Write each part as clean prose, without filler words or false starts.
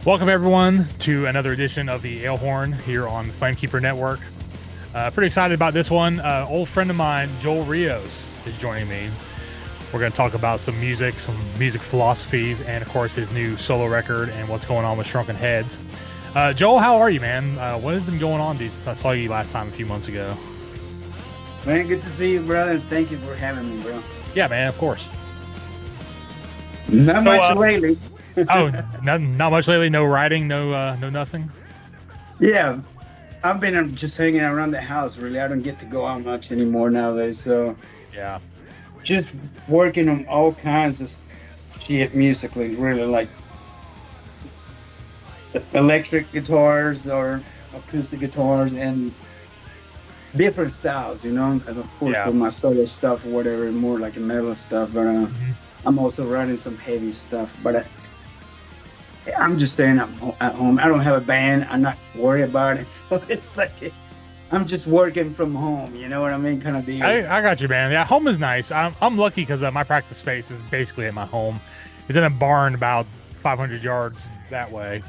Welcome everyone to another edition of the Alehorn here on the Flamekeeper Network. Pretty excited about this one. Old friend of mine, Joel Rios, is joining me. We're going to talk about some music philosophies, and of course his new solo record and what's going on with Shrunken Heads. Joel, how are you, man? What has been going on? I saw you last time a few months ago. Man, good to see you, brother. Thank you for having me, bro. Yeah, man, of course. Not So, much lately. oh, not much lately. No writing, no nothing. Yeah, I've been just hanging around the house, really. I don't get to go out much anymore nowadays. So Yeah, just working on all kinds of shit musically, really, like electric guitars or acoustic guitars and different styles, And of course, yeah. for my solo stuff or whatever, more like a metal stuff. But Mhm. I'm also writing some heavy stuff. But I'm just staying at home. I don't have a band. I'm not worried about it. So it's like I'm just working from home. You know what I mean? Kind of deal. I got you, man. Yeah, home is nice. I'm lucky because my practice space is basically at my home. It's in a barn about 500 yards that way.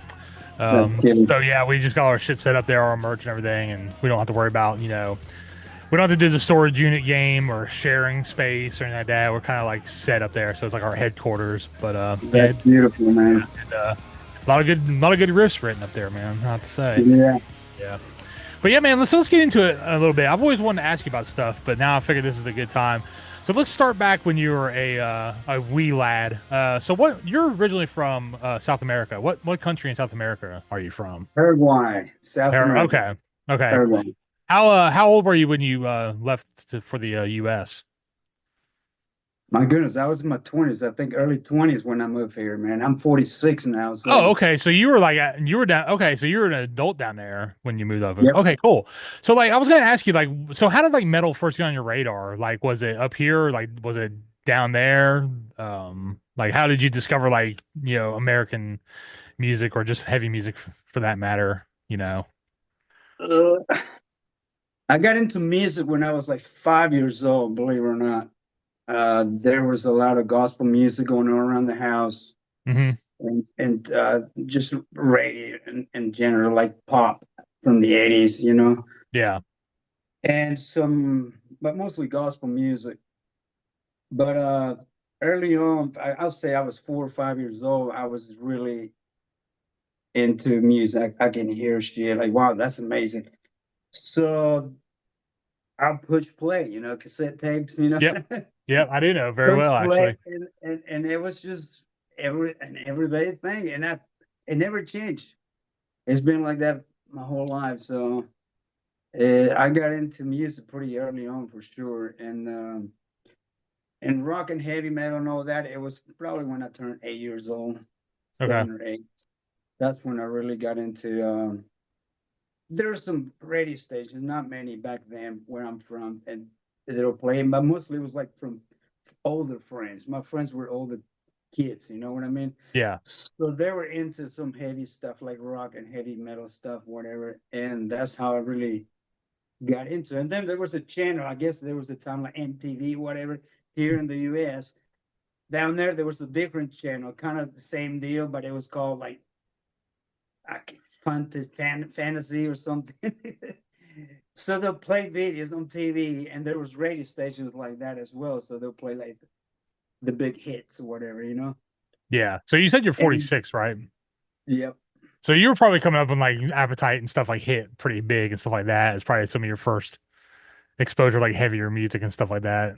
That's kidding. So yeah, we just got our shit set up there, our merch and everything, and we don't have to worry about we don't have to do the storage unit game or sharing space or anything like that. We're kind of like set up there, so it's like our headquarters. But yeah, That's beautiful, man. and, a lot of good riffs written up there, man. Not to say. Yeah. Yeah. But yeah, man, let's get into it a little bit. I've always wanted to ask you about stuff, but now I figured this is a good time. So let's start back when you were a wee lad. So what you're originally from South America. What country in South America are you from? Paraguay, South America. Okay. Okay. Paraguay. How old were you when you left for the US? My goodness, I was in my 20s. I think early 20s when I moved here, man. I'm 46 now, Oh, so okay. So you were like you were down. Okay, so you were an adult down there when you moved over. yep. Okay, cool. So like I was gonna ask you so how did like metal first get on your radar? Like was it up here? Like was it down there? Like how did you discover American music or just heavy music for that matter? Uh, I got into music when I was like 5 years old, believe it or not. There was a lot of gospel music going on around the house. Hmm. And just radio in general, like pop from the 80s, Yeah. and but mostly gospel music. But early on, I'll say I was 4 or 5 years old. I was really into music. I can hear shit like, wow, that's amazing. So I'll push play, cassette tapes. Yep. Yep. I do know very Push well play, actually. and it was just an everyday thing, and it never changed. It's been like that my whole life. So I got into music pretty early on for sure, and rock and heavy metal and all that. It was probably when I turned 8 years old, Okay. 7 or 8. That's when I really got into. There's some radio stations, not many back then where I'm from, and they were playing, but mostly it was like from older friends. My friends were older kids, you know what I mean? Yeah. So they were into some heavy stuff like rock and heavy metal stuff, whatever. And that's how I really got into it. And then there was a channel, I guess there was a time like MTV, whatever, here in the US. Down there was a different channel, kind of the same deal, but it was called like fantasy or something. So they'll play videos on TV, and there was radio stations like that as well. So they'll play like the big hits or whatever. Yeah. So you said you're And 46, right? yep. So you were probably coming up when like Appetite and stuff like hit pretty big and stuff like that. It's probably some of your first exposure like heavier music and stuff like that.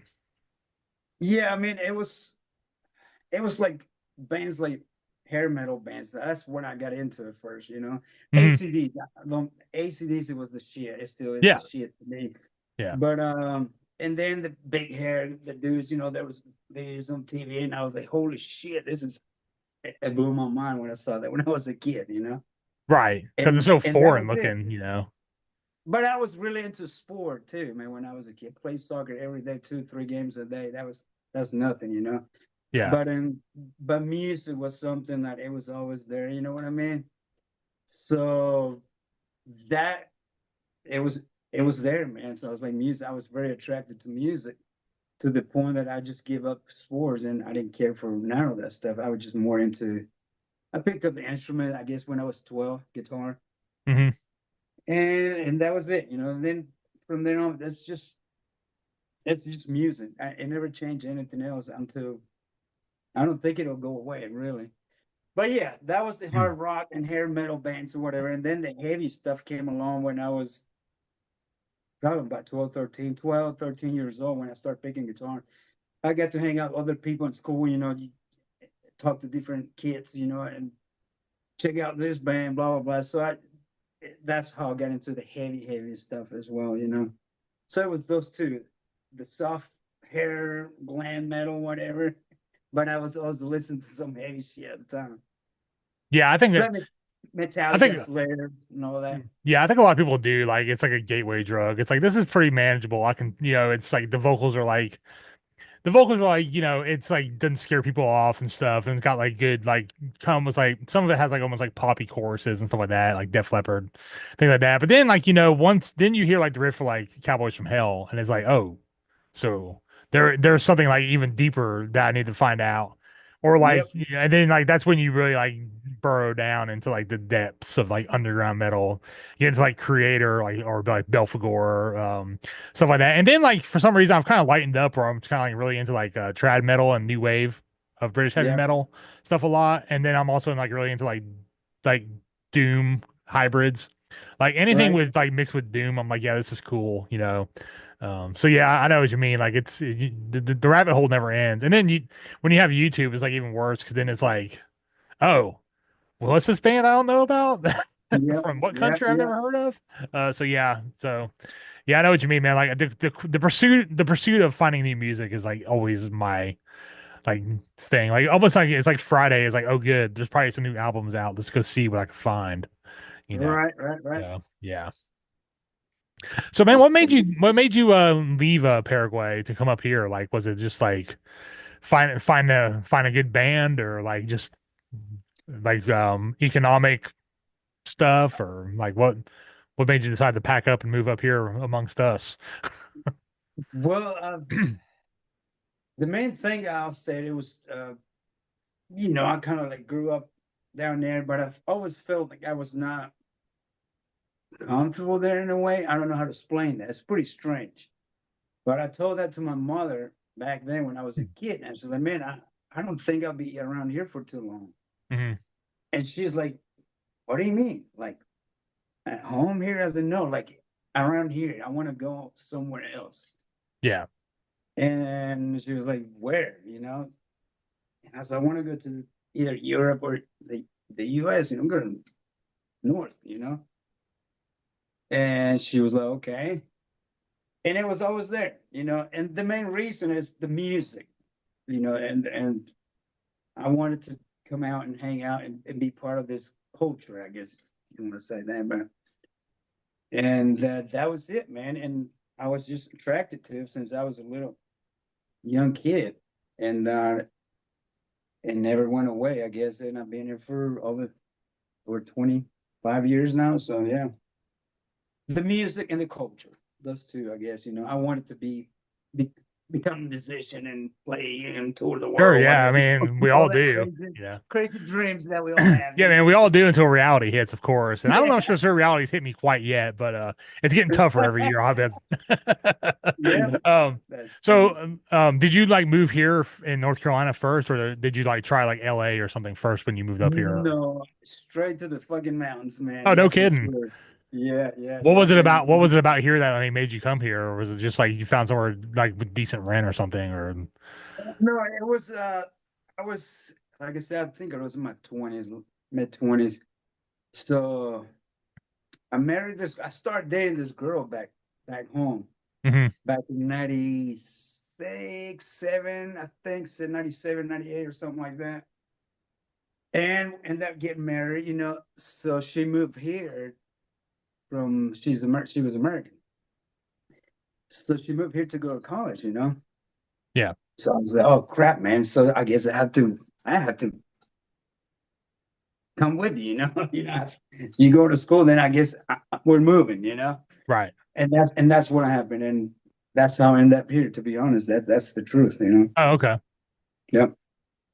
Yeah, I mean it was like bands like hair metal bands. That's when I got into it first. Hmm. ACD, ACDC was the shit. It still is the Yeah. shit to me. Yeah. But and then the big hair, the dudes, there was videos on TV, and I was like, holy shit, this is it blew my mind when I saw that when I was a kid. Right. Because it's And so and that foreign was it. looking. But I was really into sport too, man. When I was a kid, played soccer every day, 2, 3 games a day. That's nothing. Yeah. But music was something that it was always there. You know what I mean? So that it was it was there, man. So I was like music. I was very attracted to music to the point that I just gave up sports and I didn't care for none of that stuff. I was just more into I picked up the instrument, I guess, when I was 12, guitar, Hmm. and that was it. And then from then on, that's just music. It never changed anything else until I don't think it'll go away, really. But yeah, that was the hard rock and hair metal bands or whatever. And then the heavy stuff came along when I was probably about 12, 13 years old when I started picking guitar. I got to hang out with other people in school, you talk to different kids, and check out this band, blah, blah, blah. So that's how I got into the heavy stuff as well. So it was those two, the soft hair, glam metal, whatever. But I was also listening to some heavy shit at the time. Yeah, I think that Let me I Metallica, think Slayer, and all that. yeah, I think a lot of people do like it's like a gateway drug. It's like this is pretty manageable. I can, it's like the vocals are like, it's like doesn't scare people off and stuff, and it's got like good like kind of almost like some of it has like almost like poppy choruses and stuff like that, like Def Leppard, things like that. But then like once then you hear like the riff for like Cowboys from Hell, and it's like oh, so there's something like even deeper that I need to find out, or like Yep, and then like that's when you really like burrow down into like the depths of like underground metal, you get into like Creator like or like Belphegor, stuff like that. And then like for some reason I've kind of lightened up where I'm kind of like really into like trad metal and new wave of British heavy yep, metal stuff a lot. And then I'm also like really into like doom hybrids. Like anything right. with like mixed with doom, I'm like, yeah, this is cool. So yeah, I know what you mean. Like the rabbit hole never ends. And then when you have YouTube, it's like even worse because then it's like, oh, well, what's this band I don't know about Yep, from what yep, country I've yep. never heard of? So yeah, I know what you mean, man. Like the pursuit of finding new music is like always my like thing. Like almost like it's like Friday is like, oh good, there's probably some new albums out. Let's go see what I can find. You know. Right, right, right. So yeah. So man, what made you leave Paraguay to come up here? Like was it just like find a good band or like just like economic stuff or like what made you decide to pack up and move up here amongst us? Well, the main thing I'll say it was, I kind of like grew up down there, but I've always felt like I was not comfortable there in a way. I don't know how to explain that. It's pretty strange. But I told that to my mother back then when I was a kid, and I said, like, man, I don't think I'll be around here for too long. Hmm. And she's like, what do you mean? Like at home here? I said, no, like around here. I want to go somewhere else. Yeah. And she was like, where? And I said, I want to go to either Europe or the US, go to north. And she was like, okay. And it was always there. And the main reason is the music, and I wanted to come out and hang out and be part of this culture, I guess you want to say that, but and that was it, man. And I was just attracted to it since I was a little young kid, and it never went away, I guess. And I've been here for over 25 years now. So yeah, the music and the culture, those two, I guess. I wanted to be become a musician and play and tour the Sure, world, yeah. I whatever. mean, we all All that do. crazy, Yeah. crazy dreams that we all have. Yeah, man, we all do until reality hits, of course. And I don't know if sure reality's hit me quite yet, but it's getting tougher every year. I bet. Yeah, um, that's so true. did you like move here in North Carolina first, or did you like try like LA or something first when you moved up here? No, straight to the fucking mountains, man. Oh, Yeah, no for kidding. sure. Yeah, yeah, What yeah, was it man. about? What was it about here that made you come here, or was it just like you found somewhere like with decent rent or something? Or No, it was I was like I said, I think I was in my 20s, mid 20s. So I started dating this girl back home hmm. back in 96, 7, I think, said 97, 98 or something like that. And ended up getting married. So she moved here she was American. So she moved here to go to college. Yeah. So I was like, oh crap, man. So I guess I have to come with you, you know. You go to school, then I guess we're moving. Right. And that's what happened. And that's how I ended up here, to be honest. That's the truth. Oh, okay. Yep.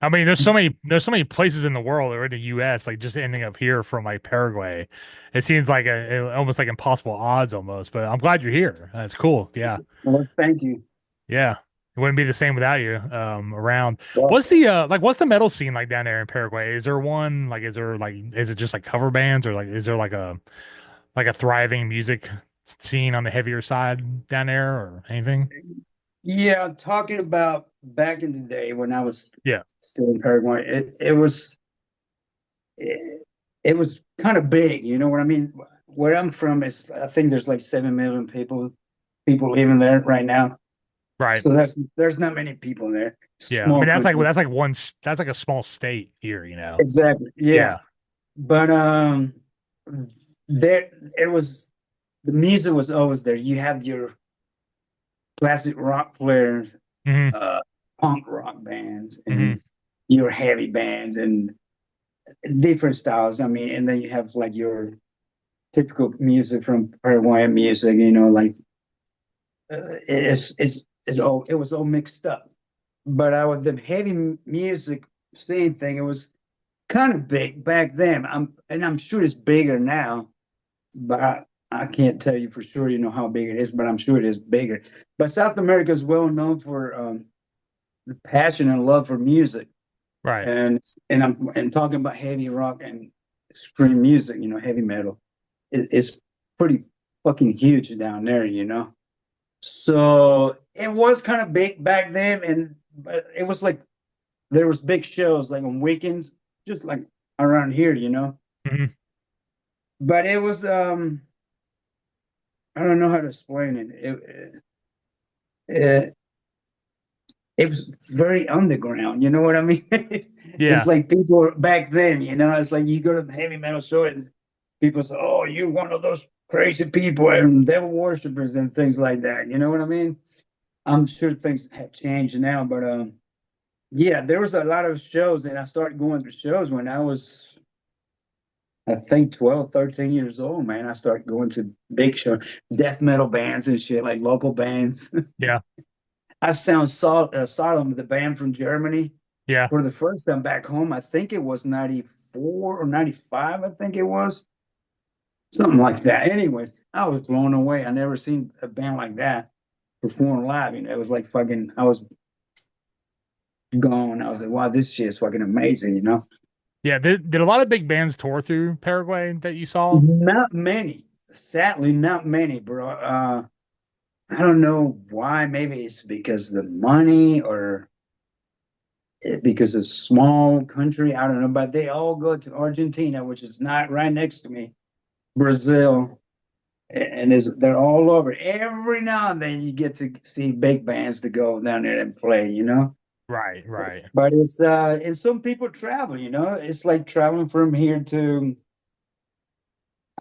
I mean, there's so many places in the world or in the U.S. like just ending up here from like Paraguay. It seems like almost like impossible odds almost. But I'm glad you're here. That's cool. Yeah, Well, thank you. yeah. It wouldn't be the same without you around. Well, What's the metal scene like down there in Paraguay? Is there one like is it just like cover bands or like is there like a thriving music scene on the heavier side down there or anything? yeah, talking about back in the day when I was Yeah. still in Paraguay, it was kind of big, you know what I mean? Where I'm from is I think there's like 7 million people living there right now. Right. So there's not many people there. Yeah. I Small mean country. that's like that's like a small state here, you know. Exactly. Yeah. Yeah. But there it was the music was always there. You have your classic rock players, Hmm. uh punk rock bands Hmm. and your heavy bands and different styles. I mean, and then you have like your typical music from Paraguayan music, like it was all mixed up. But with the heavy music scene thing, it was kind of big back then. I'm sure it's bigger now, but I can't tell you for sure, how big it is, but I'm sure it is bigger. But South America is well known for the passion and love for music, Right. and I'm talking about heavy rock and extreme music, heavy metal. It's pretty fucking huge down there. So it was kind of big back then, and but it was like there was big shows like on weekends, just like around here. Hmm. But it was I don't know how to explain it. It it was very underground. You know what I mean? It's Yeah. like people back then. It's like you go to the heavy metal show and people say, "Oh, you're one of those crazy people and devil worshippers and things like that." You know what I mean? I'm sure things have changed now, but yeah, there was a lot of shows, and I started going to shows when I was, I think, 12, 13 years old, man. I started going to big shows, death metal bands and shit, like local bands. Yeah. I saw them, the band from Germany, Yeah. for the first time back home. I think it was 94 or 95, I think it was. Something like that. Anyways, I was blown away. I never seen a band like that perform live. It was like fucking, I was gone. I was like, wow, this shit is fucking amazing. Yeah. Did a lot of big bands tour through Paraguay that you saw? Not many. Sadly, not many, bro. I don't know why. Maybe it's because the money or because it's a small country. I don't know, but they all go to Argentina, which is not right next to me, Brazil, and they're all over. Every now and then you get to see big bands to go down there and play. Right. Right. But it's and some people travel. It's like traveling from here to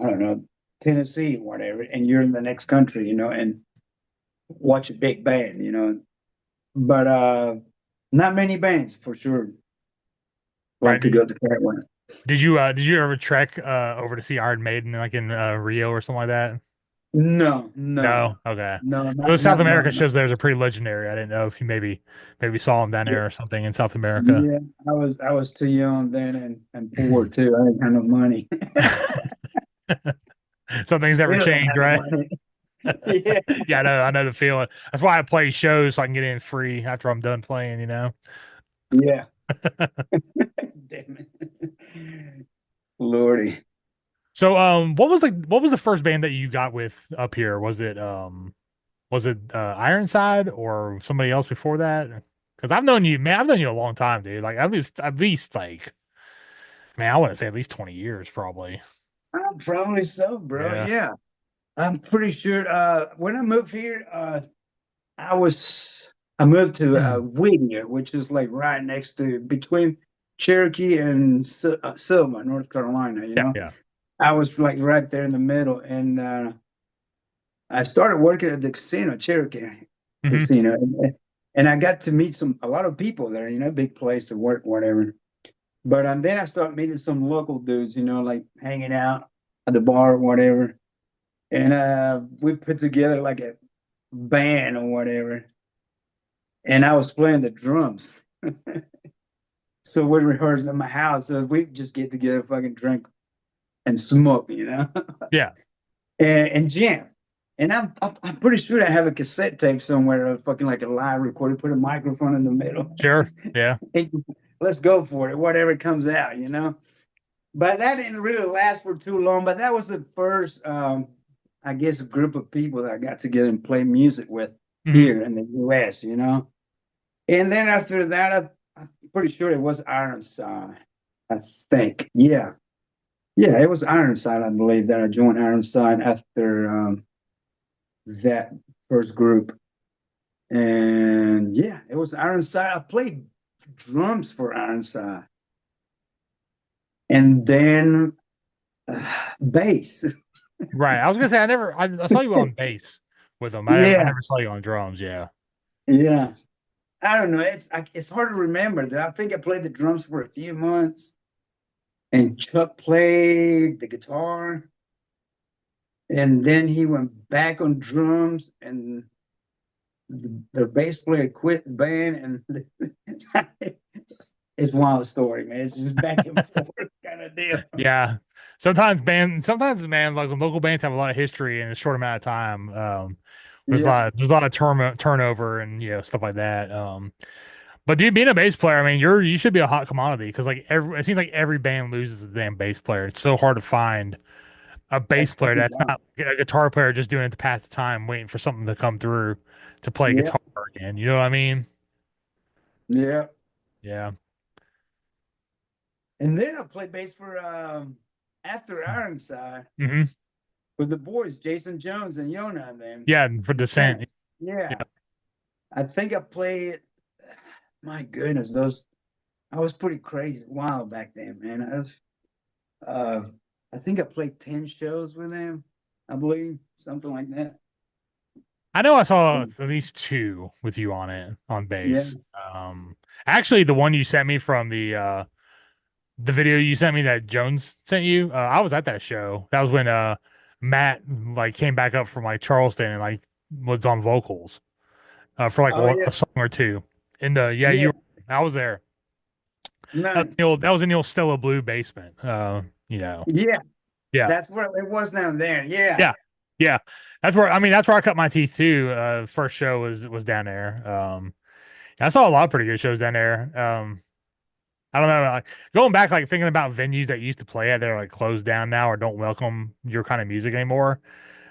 I don't know, Tennessee, whatever, and you're in the next country, and watch a big band. But not many bands for sure like Right. to go to Paraguay. Did you ever trek over to see Iron Maiden like in Rio or something like that? No, no, No. Okay. no, Those not South not no, America no. shows theirs are pretty legendary. I didn't know if you maybe saw them down Yeah, there or something in South America. yeah, I was too young then and poor too. I didn't have no money. Some things never Still don't change, have no right? money. Yeah, Yeah, I know the feeling. That's why I play shows so I can get in free after I'm done playing, you know. yeah. Damn it, Lordy. So what was the first band that you got with up here? Was it Ironside or somebody else before that? Because I've known you, man, I've known you a long time, dude. Like at least like man, I want to say at least 20 years probably. Probably so, bro. Yeah. Yeah, I'm pretty sure. When I moved here, I moved to Whittier, which is like right next to between Cherokee and Selma, North Carolina. Yeah, yeah. I was like right there in the middle, and I started working at the casino, Cherokee Hmm. Casino, and I got to meet a lot of people there. Big place to work, whatever. But then I started meeting some local dudes, like hanging out at the bar or whatever, and we put together like a band or whatever, and I was playing the drums. So we rehearse at my house. So we just get together, fucking drink and smoke, Yeah. and jam. And I'm pretty sure I have a cassette tape somewhere of fucking like a live recording, put a microphone in the middle. Sure. Yeah. And let's go for it, whatever comes out. But that didn't really last for too long. But that was the first, I guess, group of people that I got together and play music with Hmm. here in the US. And then after that, I'm pretty sure it was Ironside, I think. Yeah. Yeah, it was Ironside, I believe, that I joined Ironside after that first group. And yeah, it was Ironside. I played drums for Ironside. And then bass. Right. I was gonna say I saw you on bass with them. I Yeah, never saw you on drums. Yeah. yeah. I don't know. It's hard to remember. I think I played the drums for a few months, and Chuck played the guitar, and then he went back on drums, and the bass player quit the band, and it's one wild story, man. It's just back and forth kind of deal. Yeah. Sometimes man, like local bands have a lot of history in a short amount of time. Yeah, there's a lot of turnover and stuff like that. But dude, being a bass player, I mean, you should be a hot commodity because like it seems like every band loses a damn bass player. It's so hard to find a bass that's player fucking that's wild. not a guitar player just doing it to pass the time, waiting for something to come through to play Yeah, guitar again. You know what I mean? yeah. Yeah. And then I played bass for after Ironside Hmm. with the boys, Jason Jones and Yona and them. Yeah, for The Descent. Saints. Yeah. Yeah. I think I played, my goodness, I was pretty crazy wild back then, man. Uh, I think I played 10 shows with them, I believe, something like that. I know I saw at least two with you on it on Yeah. bass. Actually, the one you sent me from the video you sent me that Jones sent you, I was at that show. That was when Matt like came back up from like Charleston and like was on vocals for like Oh, a yeah. song or two. And yeah, Yeah. I was there. Nice. That was in the old Stella Blue basement. You know. Yeah. Yeah. That's what it was down there. Yeah. Yeah. Yeah. That's where I cut my teeth too. First show was down there. I saw a lot of pretty good shows down there. I don't know, like going back, like thinking about venues that used to play at, they're like closed down now or don't welcome your kind of music anymore.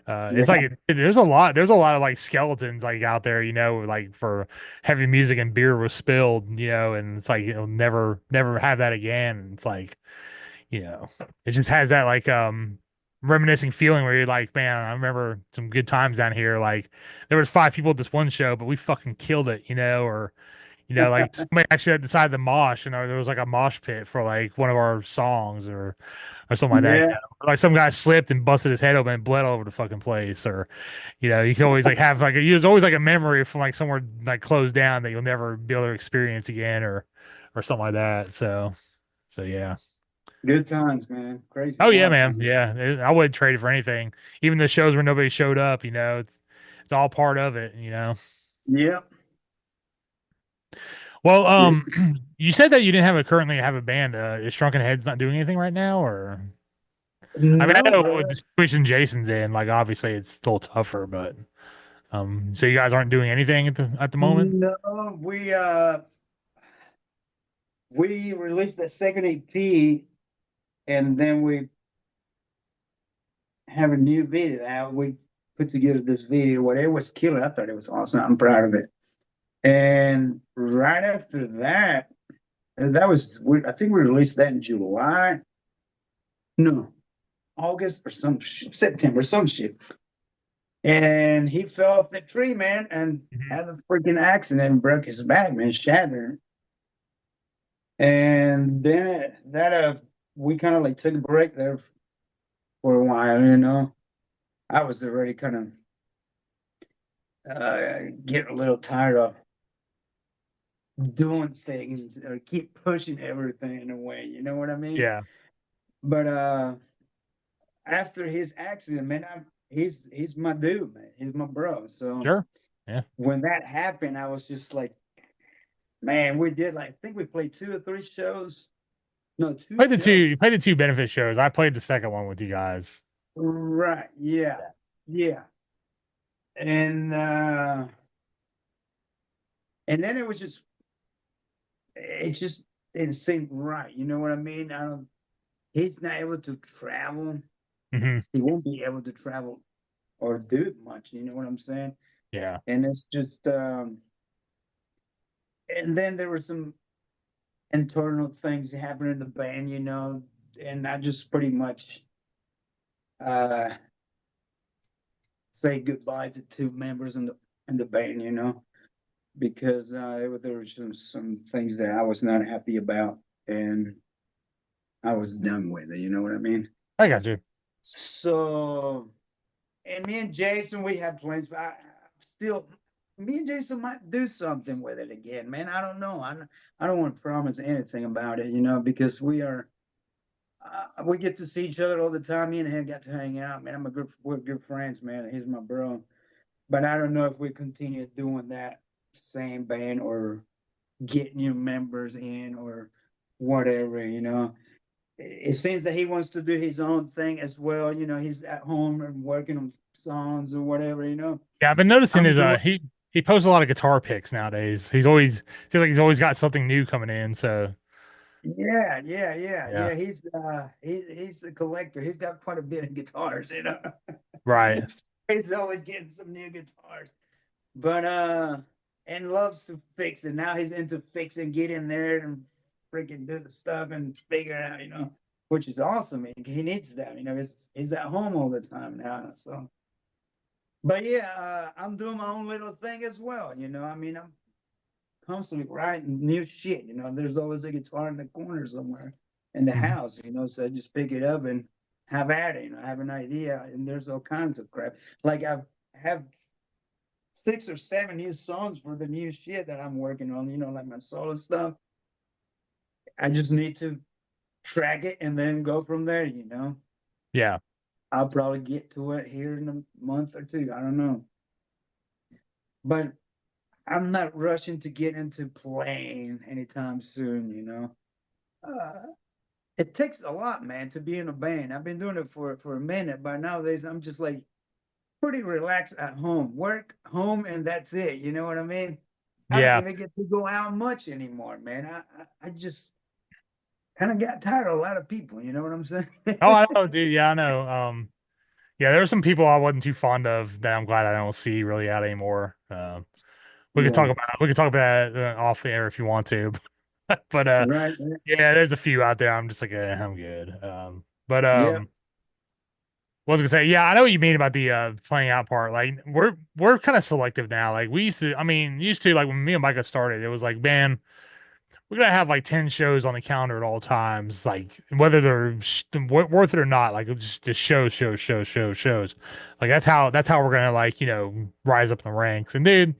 It's Yeah. like there's a lot of like skeletons like out there, like for heavy music and beer was spilled, and it's like it'll never have that again. And it's like, it just has that like reminiscing feeling where you're like, man, I remember some good times down here. Like there was five people at this one show, but we fucking killed it, or like somebody actually had decided to mosh, and there was like a mosh pit for like one of our songs or something like that. Yeah. Like some guy slipped and busted his head open and bled all over the fucking place, or you can always like have like there's always like a memory from like somewhere like closed down that you'll never be able to experience again, or something like that. So yeah. Good times, man. Crazy Oh yeah, wild man. times. Yeah, I wouldn't trade it for anything. Even the shows where nobody showed up, it's all part of it. Yeah. Well, Yeah. you said that you didn't currently have a band. Is Shrunken Heads not doing anything right now, or I mean, I No, know bro. with the situation Jason's in, like obviously it's still tougher, but so you guys aren't doing anything at the moment. No, we released the second EP, and then we have a new video out. We put together this video. What it was killer. I thought it was awesome. I'm proud of it. And right after that, I think we released that in July. No, August or September, some shit. And he fell off the tree, man, and Mhm. had a freaking accident and broke his back, man, shattered. And then we kind of like took a break there for a while. I was already kind of getting a little tired of doing things or keep pushing everything in a way, you know what I mean? Yeah, But after his accident, man, he's my dude, man. He's my bro. So sure. Yeah. when that happened, I was just like, Man, we did like I think we played 2 or 3 shows. No, two Played the two. shows. You played the two benefit shows. I played the second one with you guys. Right. Yeah. Yeah. And and then it just didn't seem right. You know what I mean? I don't he's not able to travel. Hmm. He won't be able to travel or do much, you know what I'm saying? Yeah. And it's just and then there were some internal things happening in the band, and I just pretty much uh say goodbye to 2 members in the band, because there were some things that I was not happy about, and I was done with it. You know what I mean? I got you. So, and me and Jason, we had plans, but still, me and Jason might do something with it again, man. I don't know. I don't want to promise anything about it, because we get to see each other all the time. Me and him got to hang out, man. We're good friends, man. He's my bro. But I don't know if we continue doing that same band or get new members in or whatever. It seems that he wants to do his own thing as well. He's at home and working on songs or whatever. Yeah, I've been noticing I'm his doing he posts a lot of guitar picks nowadays. He's always feels like he's always got something new coming in. So Yeah, yeah, yeah, yeah, yeah. He's a collector. He's got quite a bit of guitars. right. He's always getting some new guitars. But and loves to fix it. Now he's into fixing, get in there and freaking do the stuff and figure it out, which is awesome. He needs that, he's at home all the time now. So but yeah, I'm doing my own little thing as well. I mean, I'm constantly writing new shit. There's always a guitar in the corner somewhere in the Mhm. house. So I just pick it up and have at it. I have an idea, and there's all kinds of crap. Like have 6 or 7 new songs for the new shit that I'm working on, like my solo stuff. I just need to track it and then go from there. Yeah. I'll probably get to it here in a month or two. I don't know. But I'm not rushing to get into playing anytime soon. Uh, it takes a lot, man, to be in a band. I've been doing it for a minute, but nowadays I'm just like pretty relaxed at home. Work, home, and that's it. You know what I mean? I don't Yeah. even get to go out much anymore, man. I just kind of got tired of a lot of people. You know what I'm saying? Oh, I know, dude. Yeah, I know. Yeah, there were some people I wasn't too fond of that I'm glad I don't see really out anymore. Yeah. We could talk about that off the air if you want to. But Right. yeah, there's a few out there. I'm just like, I'm good. But Yeah. what was I gonna say? Yeah, I know what you mean about the playing out part. Like we're kind of selective now. Like we used to, I mean, used to like when me and Micah started, it was like, man, we're gonna have like 10 shows on the calendar at all times, like whether they're worth it or not. Like it's just shows. Like that's how we're gonna like rise up in the ranks. And dude,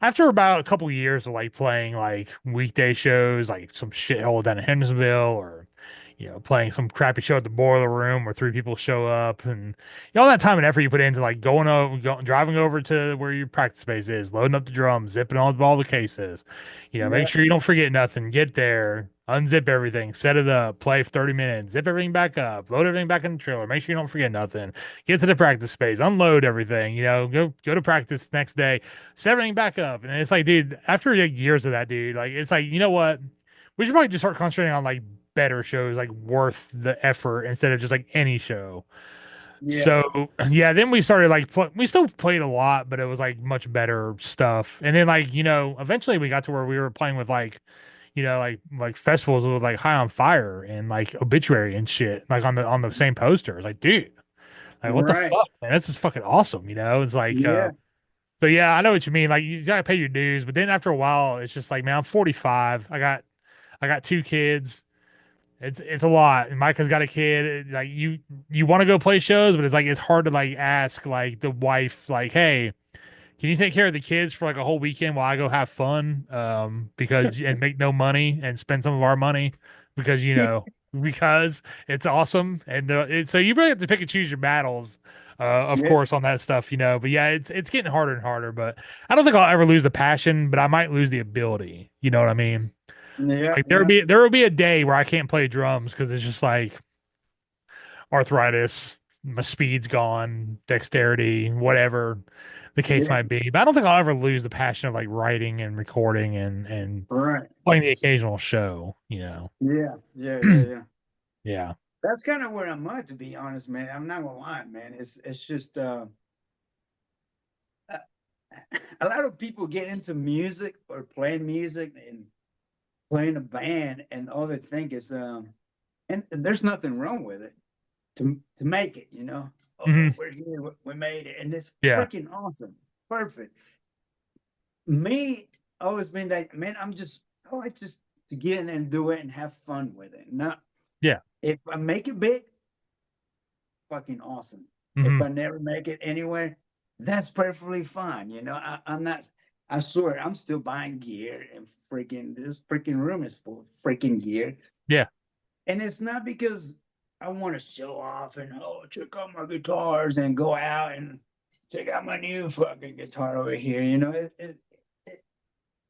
after about a couple years of like playing like weekday shows, like some shithole down in Hendersonville, or playing some crappy show at the Boiler Room where 3 people show up, and all that time and effort you put into like driving over to where your practice space is, loading up the drums, zipping all the cases, make Yeah. sure you don't forget nothing, get there, unzip everything, set it up, play for 30 minutes, zip everything back up, load everything back in the trailer, make sure you don't forget nothing, get to the practice space, unload everything, go to practice next day, set everything back up. And it's like, dude, after like, years of that, dude, like it's like, you know what? We should probably just start concentrating on like better shows, like worth the effort instead of just like any show. Yeah. So yeah, then we started like we still played a lot, but it was like much better stuff. And then like eventually we got to where we were playing with like like festivals with like High on Fire and like Obituary and shit, like on the same poster. It's like, dude, like what the Right. fuck, man? This is fucking awesome. It's like Yeah. so yeah, I know what you mean. Like you gotta pay your dues, but then after a while, it's just like, man, I'm 45. I got 2 kids. It's a lot. And Micah's got a kid. Like you want to go play shows, but it's like it's hard to like ask like the wife like, hey, can you take care of the kids for like a whole weekend while I go have fun? Because and make no money and spend some of our money because because it's awesome. And so you really have to pick and choose your battles of Yeah, course, on that stuff, But yeah, it's getting harder and harder. But I don't think I'll ever lose the passion, but I might lose the ability. You know what I mean? yeah, Like yeah, there will be a day where I can't play drums because it's just like arthritis, my speed's gone, dexterity, whatever the case yeah. might be. But I don't think I'll ever lose the passion of like writing and recording and Right. playing the occasional show. Yeah, yeah, yeah, yeah. Yeah. That's kind of where I'm at, to be honest, man. I'm not gonna lie, man. It's just a a lot of people get into music or playing music and playing a band, and all they think is and there's nothing wrong with it to make it, you know. Hmm. Oh, we're here, we made it, and it's Yeah. freaking awesome, perfect. Me, always been that man. I like just to get in there and do it and have fun with it. Not Yeah. if I make it big, fucking awesome. If Hmm. I never make it anywhere, that's perfectly fine. You know, I'm not. I swear, I'm still buying gear, and freaking this freaking room is full of freaking gear. Yeah. And it's not because I want to show off and check out my guitars and go out and check out my new fucking guitar over here. You know, it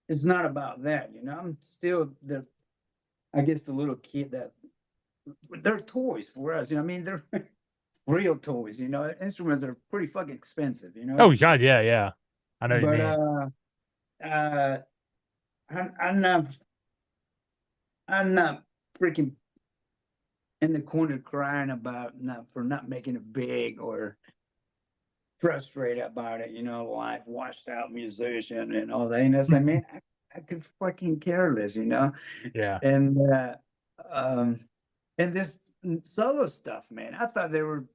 it's not about that. You know, I'm still the I guess the little kid that they're toys for us. You know, I mean they're real toys. You know, instruments are pretty fucking expensive. You know, Oh God, yeah, yeah. I know what you but mean. uh, I'm not I'm not freaking in the corner crying about not making it big or frustrated about it. You know, life washed out musician and all that. And that's like, man, I could fucking care less. You know, Yeah. and um, and this solo stuff, man. I thought there would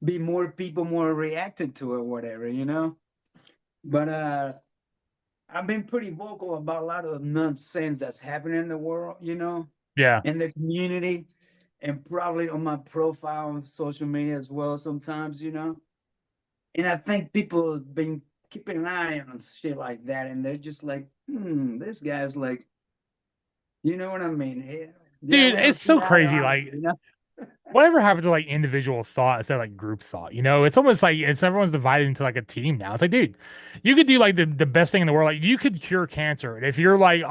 be more people more reacted to it, whatever, you know. But I've been pretty vocal about a lot of nonsense that's happening in the world, you know, Yeah. in the community, and probably on my profile on social media as well sometimes, you know. And I think people have been keeping an eye on shit like that, and they're just like, this guy's like, you know what I mean? Yeah, yeah, Dude, we don't it's see so eye to crazy. eye, Like you know? whatever happened to like individual thought instead of like group thought? It's almost like it's everyone's divided into like a team now. It's like, dude, you could do like the best thing in the world. Like you could cure cancer. And if you're like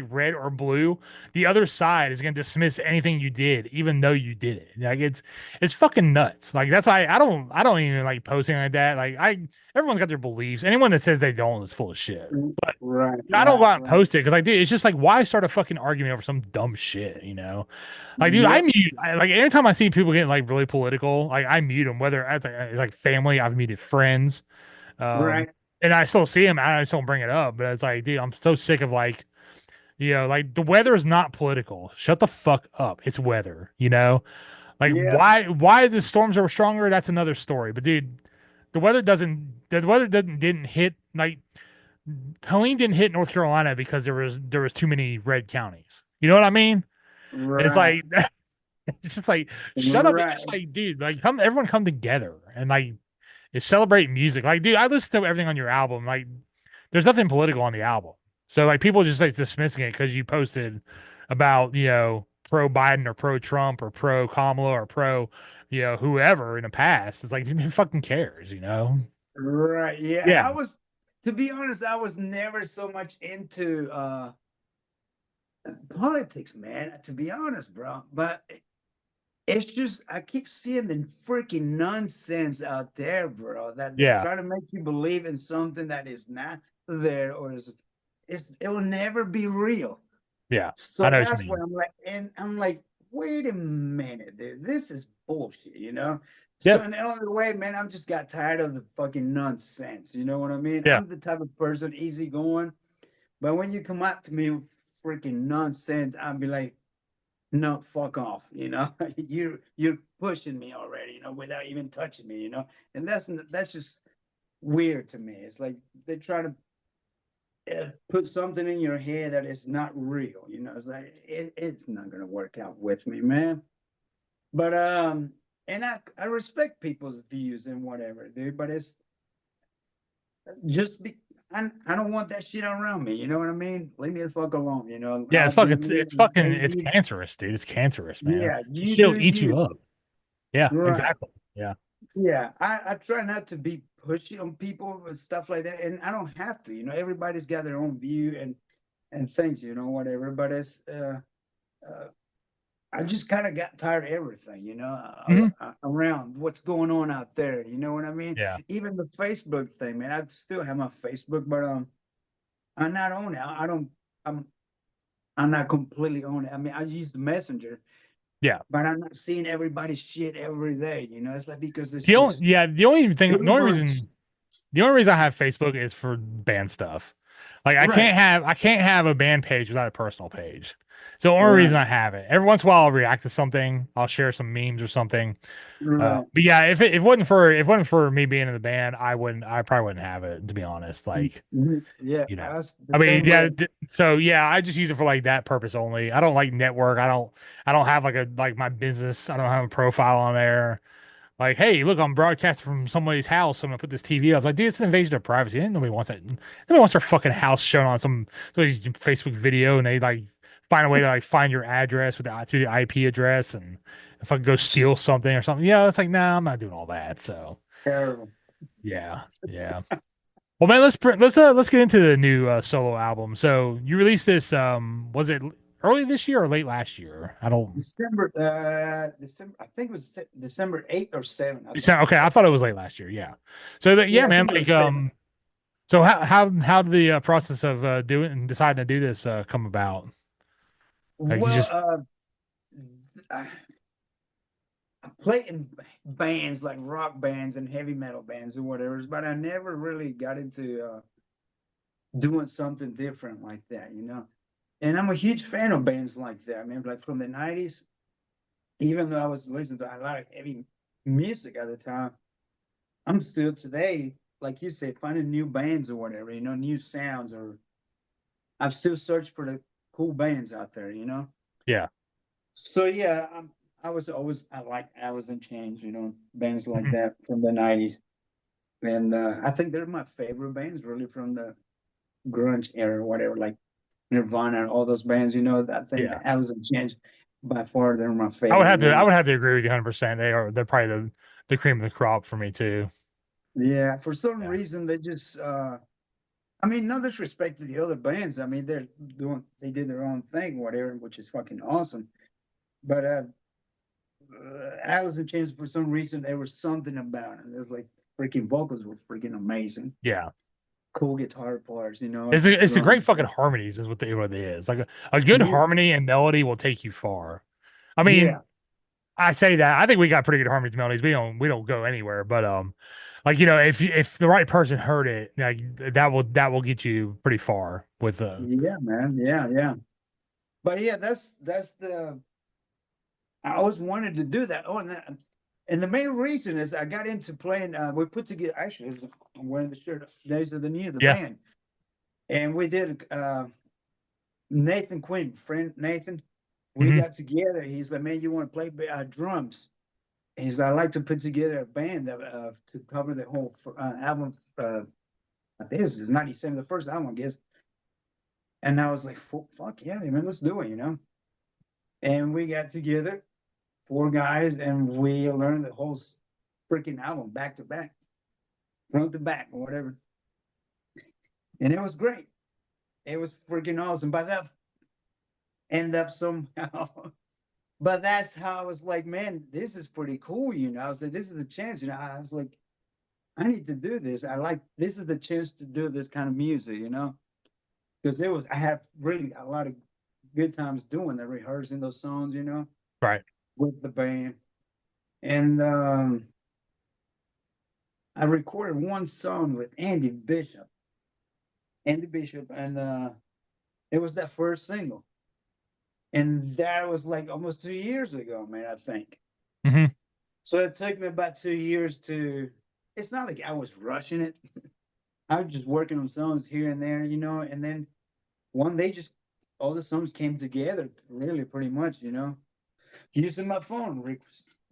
red or blue, the other side is gonna dismiss anything you did, even though you did it. Like it's fucking nuts. Like that's why I don't even like posting like that. Like everyone's got their beliefs. Anyone that says they don't is full of shit. But Right, I don't go right, out and right. post it because like, dude, it's just like why start a fucking argument over some dumb shit? Like, dude, Yep, like anytime I see people getting like really political, like I mute them. Whether it's like family, I've muted friends, um, right. and I still see them. I just don't bring it up. But it's like, dude, I'm so sick of like, like the weather is not political. Shut the fuck up. It's weather. Like Yeah, why the storms are stronger? That's another story. But dude, the weather didn't hit like Helene didn't hit North Carolina because there was too many red counties. You know what I mean? It's right, like it's just like shut up. It's right. just like, dude, like everyone come together and like celebrate music. Like, dude, I listen to everything on your album. Like, there's nothing political on the album. So like people just like dismissing it because you posted about, pro Biden or pro Trump or pro Kamala or pro, whoever in the past. It's like who fucking cares? Right. Yeah. Yeah. To be honest, I was never so much into politics, man, to be honest, bro. But it's just I keep seeing the freaking nonsense out there, bro, that they Yeah. try to make you believe in something that is not there or it will never be real. Yeah. I So know what you that's what mean. I'm like, and I'm like, wait a minute, dude, this is bullshit, you know? So Yep. in the only way, man, I'm just got tired of the fucking nonsense. You know what I mean? Yeah. I'm the type of person easygoing, but when you come up to me with freaking nonsense, I'll be like, no, fuck off, you know? You're pushing me already, without even touching me, and that's just weird to me. It's like they try to put something in your head that is not real. It's like it's not gonna work out with me, man. But and I respect people's views and whatever, dude. But it's just be. I don't want that shit around me. You know what I mean? Leave me the fuck alone. Yeah, I'll it's be fucking me. it's fucking And it's cancerous, dude. It's cancerous, man. yeah, you She'll do eat you you. up. Yeah, Right. exactly. Yeah. Yeah, I try not to be pushy on people and stuff like that, and I don't have to. Everybody's got their own view and things, whatever. But it's uh, I just kind of got tired of everything, Mhm. around what's going on out there. You know what I mean? Yeah. Even the Facebook thing, man. I still have my Facebook, but I'm not on it. I don't. I'm I'm not completely on it. I mean, I use the Messenger, Yeah. but I'm not seeing everybody's shit every day. It's like because it's The only, just yeah, the only thing, too much. the only reason I have Facebook is for band stuff. Like Right, I can't have a band page without a personal page. So the only reason right, I have it. Every once in a while I'll react to something. I'll share some memes or something. right. But yeah, if it wasn't for me being in the band, I probably wouldn't have it, to be honest. Like, Mhm. Yeah, you know. that's the I mean, same yeah, way. so yeah, I just use it for like that purpose only. I don't like network. I don't have like my business. I don't have a profile on there. Like, hey, look, I'm broadcasting from somebody's house. So I'm gonna put this TV up. Like, dude, it's an invasion of privacy. Nobody wants that. Nobody wants their fucking house shown on somebody's Facebook video, and they like find a way to like find your address through the IP address, and if I go steal something or something, yeah, it's like, nah, I'm not doing all that. So Terrible. yeah, yeah. Well, man, let's get into the new solo album. So you released this. Was it early this year or late last year? I don't. December. I think it was December 8th or 7th. I think. Okay, I thought it was late last year. Yeah. So yeah, Yeah, I man. think it Like, was 7th. so how did the process of doing and deciding to do this come about? Like you Well, just I, I played in bands like rock bands and heavy metal bands or whatever, but I never really got into doing something different like that. And I'm a huge fan of bands like that. I mean, like from the '90s, even though I was listening to a lot of heavy music at the time, I'm still today, like you said, finding new bands or whatever, new sounds, or I've still searched for the cool bands out there. yeah. So yeah, I like Alice in Chains, bands like Mhm. that from the '90s, and I think they're my favorite bands, really, from the grunge era, or whatever, like Nirvana and all those bands. I think Yeah. the Alice in Chains by far they're my favorite. I would have to agree with you 100%. They're probably the cream of the crop for me too. Yeah, for some Yeah. reason they just I mean, no disrespect to the other bands. I mean, they did their own thing, whatever, which is fucking awesome. But Alice in Chains, for some reason, there was something about it. There's like freaking vocals were freaking amazing. Yeah. Cool guitar parts, It's the great drums. fucking harmonies is what it is. Like a good Yeah, harmony and melody will take you far. I mean, yeah, I say that. I think we got pretty good harmonies and melodies. We don't go anywhere, but like if the right person heard it, like that will get you pretty far with yeah, man, yeah, yeah. But yeah, that's the I always wanted to do that. Oh, and the main reason is I got into playing. We put together actually, I'm wearing the shirt. Days of the New, the yeah. band, and we did. Nathan Quinn, friend Nathan, we Hmm. got together. He's like, man, you want to play drums? He's like, I like to put together a band that to cover the whole album. I think this is '97, the first album, I guess. And I was like, fuck yeah, man, let's do it. And we got together, four guys, and we learned the whole freaking album back to back, front to back, or whatever. And it was great. It was freaking awesome. By that end up somehow. But that's how I was like, man, this is pretty cool. I was like, this is a chance. I was like, I need to do this. This is the chance to do this kind of music. Because I had really a lot of good times doing that, rehearsing those songs, Right. with the band. And I recorded one song with Andy Bishop, and it was that first single. And that was like almost 2 years ago, man, I think. Hmm. So it took me about 2 years to. It's not like I was rushing it. I was just working on songs here and there, and then one day just all the songs came together, really, pretty much. Using my phone,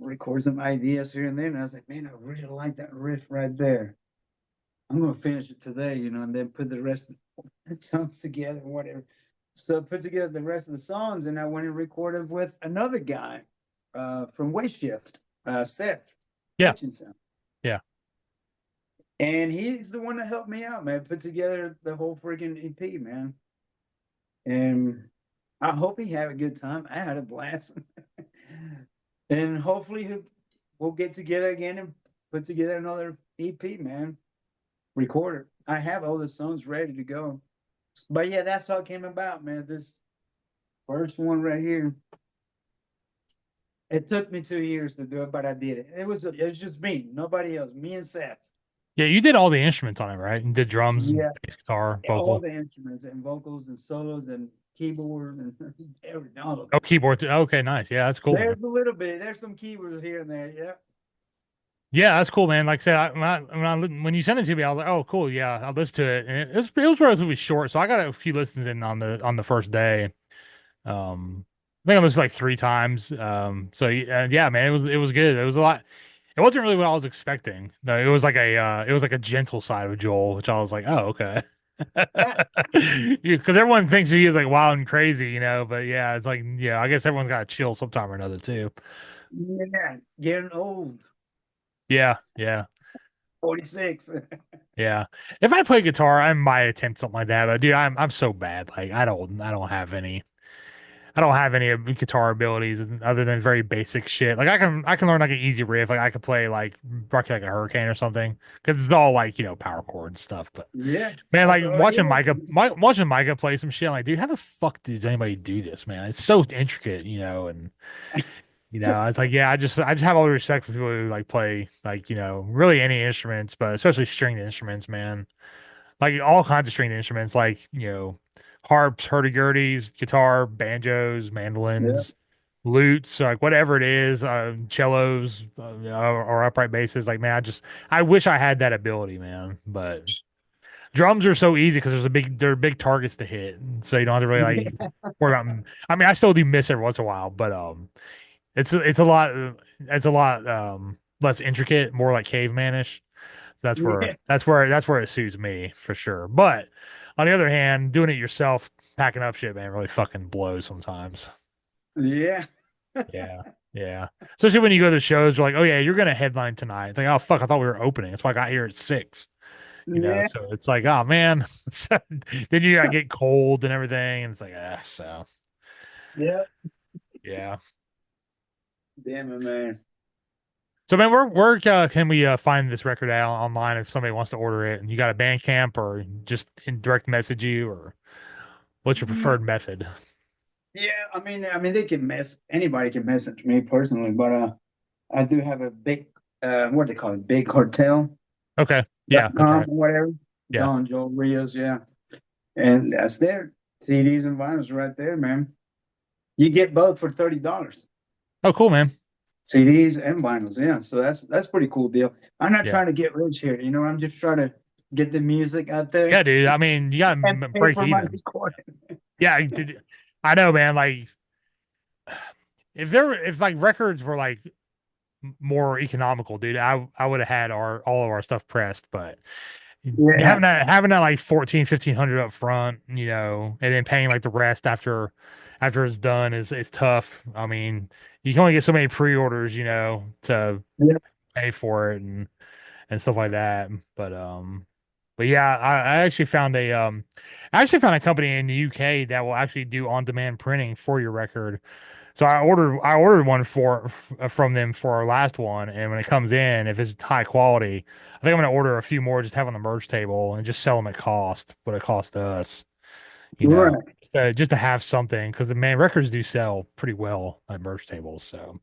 record some ideas here and there, and I was like, man, I really like that riff right there. I'm gonna finish it today, and then put the rest of the songs together, whatever. So I put together the rest of the songs, and I went and recorded with another guy from Waste Shift, Seth Yeah. Hutchinson. Yeah. And he's the one that helped me out, man. Put together the whole freaking EP, man. And I hope he had a good time. I had a blast. And hopefully we'll get together again and put together another EP, man. Record it. I have all the songs ready to go. But yeah, that's how it came about, man. This first one right here. It took me 2 years to do it, but I did it. It was just me, nobody else. Me and Seth. Yeah, you did all the instruments on it, right? You did drums, Yeah, bass guitar, all vocal. the instruments and vocals and solos and keyboard and everything, all of Oh, it. keyboard too. Okay, nice. Yeah, that's cool, man. There's a little bit. There's some keyboards here and there. Yeah. Yeah, that's cool, man. Like I said, when you sent it to me, I was like, "Oh, cool, yeah, I'll listen to it." And it was relatively short, so I got a few listens in on the first day. I think I listened like 3 times. Yeah, man, it was good. It was a lot. It wasn't really what I was expecting. No, it was like a gentle side of Joel, which I was like, "Oh, okay." Because everyone thinks he is like wild and crazy, but yeah, it's like, yeah, I guess everyone's got to chill sometime or another too. Yeah. Getting old. Yeah, yeah. 46. Yeah. If I play guitar, I might attempt something like that. But dude, I'm so bad. Like I don't have any guitar abilities other than very basic shit. Like I can learn like an easy riff. Like I could play like Rocky like a Hurricane or something because it's all like power chord and stuff. But Yeah. man, That's like all it is. watching Micah play some shit, I'm like, dude, how the fuck does anybody do this, man? It's so intricate, and it's like, yeah, I just have all the respect for people who like play like really any instruments, but especially stringed instruments, man. Like all kinds of stringed instruments, like harps, hurdy-gurdies, guitar, banjos, Yeah. mandolins, lutes, like whatever it is, cellos, or upright basses. Like, man, I wish I had that ability, man. But drums are so easy because there are big targets to hit, so you don't have to really like worry about. I mean, I still do miss every once in a while, but it's a lot less intricate, more like cavemanish. Yeah. That's where it suits me for sure. But on the other hand, doing it yourself, packing up shit, man, really fucking blows sometimes. Yeah. Yeah. Yeah. Especially when you go to shows, you're like, oh yeah, you're gonna headline tonight. It's like, oh fuck, I thought we were opening. That's why I got here at 6. Yeah. So it's like, oh man. So then you gotta get cold and everything, and it's like, so Yeah. yeah. Damn it, man. So man, where can we find this record out online if somebody wants to order it? And you got a Bandcamp or just in direct message you, or what's your preferred method? Yeah, I mean, they can anybody can message me personally, but I do have a big, what do they call it, big cartel.com Okay. Yeah, that's or right. whatever. Yeah. Don Joe Rios, yeah, and that's there. CDs and vinyls right there, man. You get both for $30. Oh, cool, man. CDs and vinyls, yeah. So that's pretty cool deal. I'm not Yeah. trying to get rich here, I'm just trying to get the music out there Yeah, dude. I mean, you gotta and pay break for my even. recording. Yeah, I know, man. Like, if like records were like more economical, dude, I would have had all of our stuff pressed, but Yeah, having that like 1500 up front, and then paying like the rest after it's done is tough. I mean, you can only get so many pre-orders, to yeah, pay for it and stuff like that. But yeah, I actually found a company in the UK that will actually do on-demand printing for your record. So I ordered one from them for our last one, and when it comes in, if it's high quality, I think I'm gonna order a few more, just have on the merch table and just sell them at cost, what it cost us, right. just to have something, because the man records do sell pretty well at merch tables. So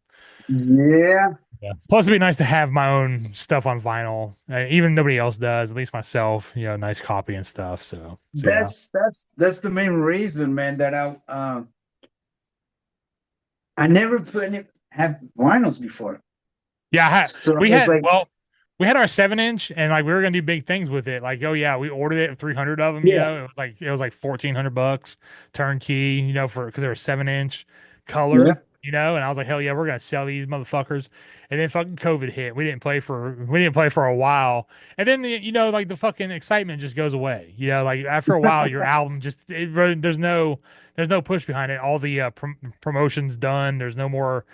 Yeah, yeah. Plus, it'd be nice to have my own stuff on vinyl, even nobody else does, at least myself, nice copy and stuff. So yeah. that's the main reason, man, that I never have vinyls before. Yeah, So it's like, we had our 7 inch, and like we were gonna do big things with it. Like, oh yeah, we ordered it 300 of them. yeah, It was like $1,400 turnkey. For because they were 7 inch yeah, color. And I was like, hell yeah, we're gonna sell these motherfuckers. And then fucking COVID hit. We didn't play for a while, and then like the fucking excitement just goes away. Like after a while, your album just there's no there's no push behind it. All the promotion's done. There's no more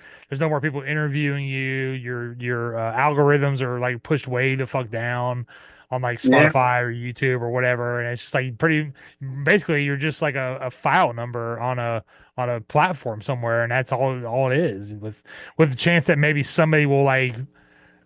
people interviewing you. Your algorithms are like pushed way the fuck down on like Yeah. Spotify or YouTube or whatever, and it's just like pretty. Basically, you're just like a file number on a platform somewhere, and that's all it is. With the chance that maybe somebody will like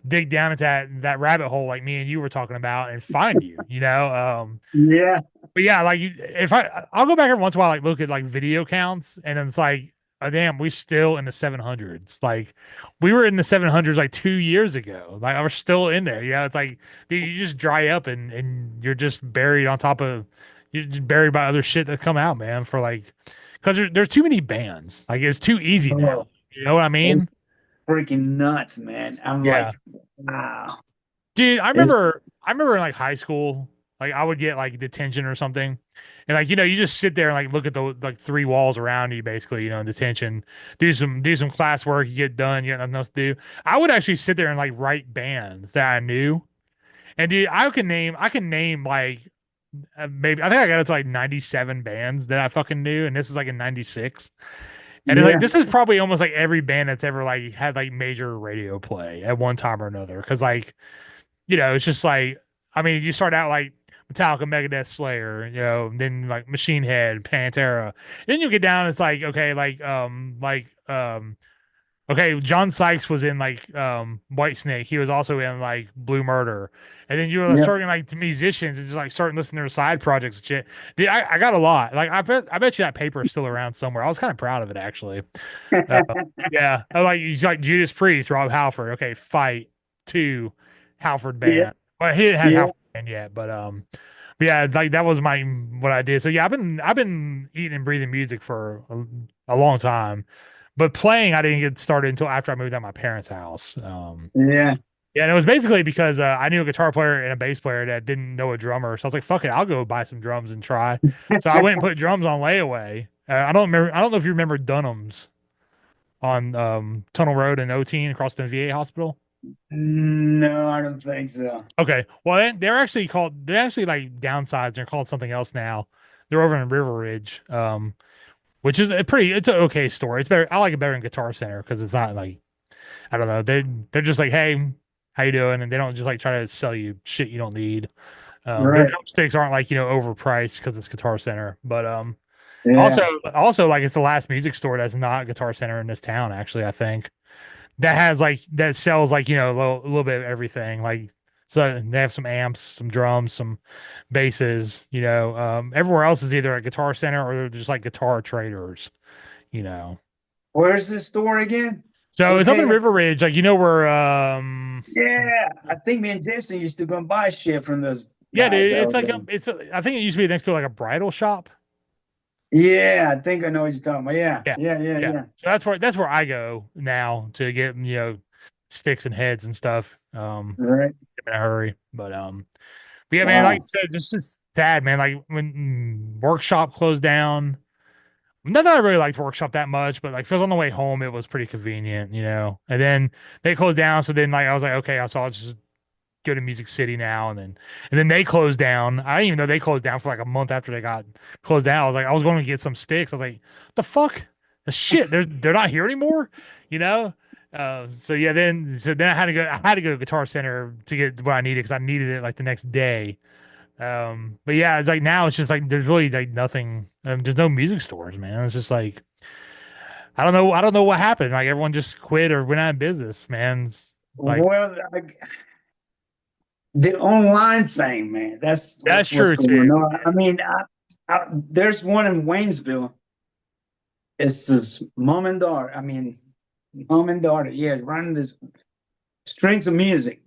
dig down into that rabbit hole like me and you were talking about and find you, you know? Yeah. But yeah, like if I'll go back every once in a while, like look at like video counts, and then it's like, oh, damn, we still in the 700s. Like we were in the 700s like 2 years ago. Like we're still in there. Yeah, it's like, dude, you just dry up and you're just buried on top of, you're just buried by other shit that come out, man. For like, because there's too many bands. Like it's too easy now. Oh, You know what I it's mean? freaking nuts, man. I'm Yeah. like, wow. Dude, I It's remember I remember in like high school, like I would get like detention or something. And like, you just sit there and like look at the like three walls around you basically, in detention, do some classwork, you get done, you got nothing else to do. I would actually sit there and like write bands that I knew. And dude, I can name like maybe I think I got it to like 97 bands that I fucking knew, and this is like in 96. And it's like yeah. this is probably almost like every band that's ever like had like major radio play at one time or another. Cause like it's just like, I mean, you start out like Metallica, Megadeth, Slayer, then like Machine Head, Pantera. Then you get down, it's like, okay, okay, John Sykes was in like White Snake. He was also in like Blue Murder. And then you were Yeah. starting like to musicians and just like starting listening to their side projects and shit. Dude, I got a lot. Like I bet you that paper is still around somewhere. I was kind of proud of it actually. Uh, yeah, like Judas Priest, Rob Halford. Okay, Fight Two, Halford Yeah. band. Well, he didn't have Yeah. Halford band yet, but yeah, like that was my what I did. So yeah, I've been eating and breathing music for a long time, but playing I didn't get started until after I moved out of my parents' house. Yeah. Yeah, and it was basically because I knew a guitar player and a bass player that didn't know a drummer, so I was like, "Fuck it, I'll go buy some drums and try." So I went and put drums on layaway. I don't remember. I don't know if you remember Dunham's on Tunnel Road in O-Teen across the VA hospital. No, I don't think so. Okay, well they're actually like downsides. They're called something else now. They're over in River Ridge, which is it's an okay store. It's better. I like it better than Guitar Center because it's not like, I don't know. They're just like, hey, how you doing? And they don't just like try to sell you shit you don't need. Their Right. drumsticks aren't like overpriced because it's Guitar Center, but Yeah. also like it's the last music store that's not Guitar Center in this town. Actually, I think that has like that sells like a little bit of everything. Like so they have some amps, some drums, some basses. Everywhere else is either a Guitar Center or they're just like guitar traders. You know. Where's the store again? So it's up in Located? River Ridge, like where Yeah. I think me and Jason used to go and buy shit from those yeah, guys dude, it's out like there. I think it used to be next to like a bridal shop. Yeah, I think I know what you're talking about. Yeah. Yeah. Yeah. Yeah. Yeah. Yeah. So that's where I go now to get, sticks and heads and stuff. Right. In a hurry. But yeah, man, like I Wow. said, this is sad, man. Like when workshop closed down. Not that I really liked workshop that much, but like if I was on the way home, it was pretty convenient. And then they closed down, so then like I was like, okay, so I'll just go to Music City now, and then they closed down. I didn't even know they closed down for like a month after they got closed down. I was like, I was going to get some sticks. I was like, the fuck, the shit, they're not here anymore, you know. So then I had to go to Guitar Center to get what I needed because I needed it like the next day. But yeah, it's like now it's just like there's really like nothing. There's no music stores, man. It's just like I don't know what happened. Like everyone just quit or went out of business, man. It's like Well, the online thing, man. That's that's what's true going too. on. I mean, there's one in Waynesville. It's this mom and daughter. I mean, mom and daughter. Yeah, running this strings of music.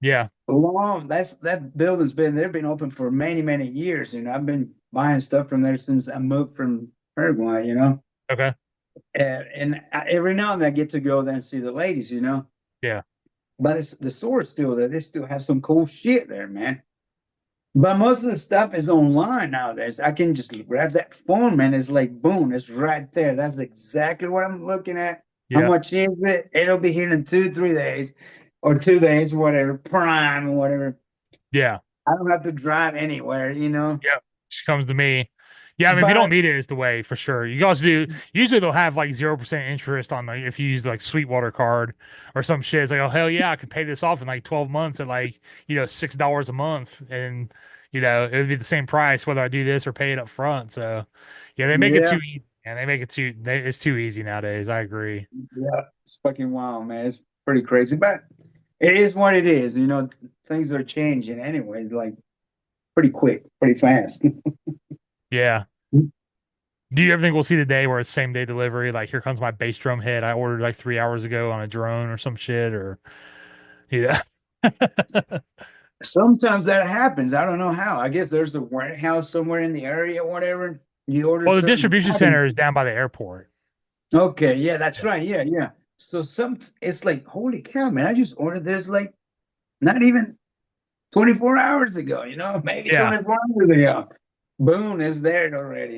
Yeah. Long. That building's they've been open for many, many years. I've been buying stuff from there since I moved from Paraguay. Okay. Every now and then I get to go there and see the ladies. Yeah. But the store's still there. They still have some cool shit there, man. But most of the stuff is online nowadays. I can just grab that phone, man. It's like boom, it's right there. That's exactly what I'm looking at. How Yeah. much is it? It'll be here in 2, 3 days, or 2 days, whatever, Prime or whatever. Yeah. I don't have to drive anywhere. Yeah. She comes to me. Yeah, I mean, if you don't But need it, it's the way for sure. You guys do. Usually, they'll have like 0% interest on like if you use like Sweetwater card or some shit. It's like, oh hell yeah, I can pay this off in like 12 months at like $6 a month, and it would be the same price whether I do this or pay it up front. So, yeah, they make it too yeah, easy, and they make it it's too easy nowadays. I agree. yeah, it's fucking wild, man. It's pretty crazy, but it is what it is. Things are changing anyways, like pretty quick, pretty fast. Yeah. Do you ever think we'll see the day where it's same day delivery? Like, here comes my bass drum hit I ordered like 3 hours ago on a drone or some shit, or yeah. Sometimes that happens. I don't know how. I guess there's a warehouse somewhere in the area, or whatever. You order Well, the certain distribution center items. is down by the airport. Okay, yeah, that's Yeah. right. Yeah, yeah. So it's like, holy cow, man! I just ordered this like not even 24 hours ago. Maybe Yeah. 24 hours ago. Boom, it's there already.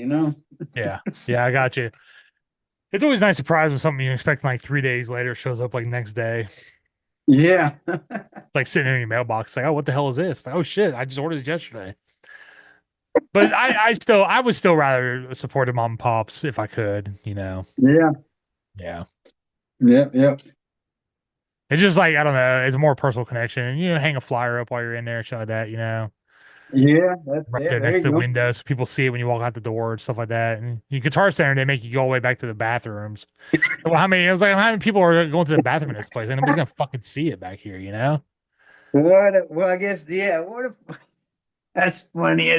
Yeah. Yeah, I got you. It's always a nice surprise when something you expect like 3 days later shows up like next day. Yeah. Like sitting in your mailbox, like, oh, what the hell is this? Like, oh shit, I just ordered it yesterday. But I would still rather support the mom and pops if I could. Yeah. Yeah. Yeah. Yeah. It's just like, I don't know, it's a more personal connection. And hang a flyer up while you're in there, shit like that. Yeah. That's Right yeah. there There next you to the go. window so people see it when you walk out the door and stuff like that. And you Guitar Center, they make you go all the way back to the bathrooms. Well, how many people are going to the bathroom in this place? Like, nobody's gonna fucking see it back here? Well, I guess yeah. That's funny.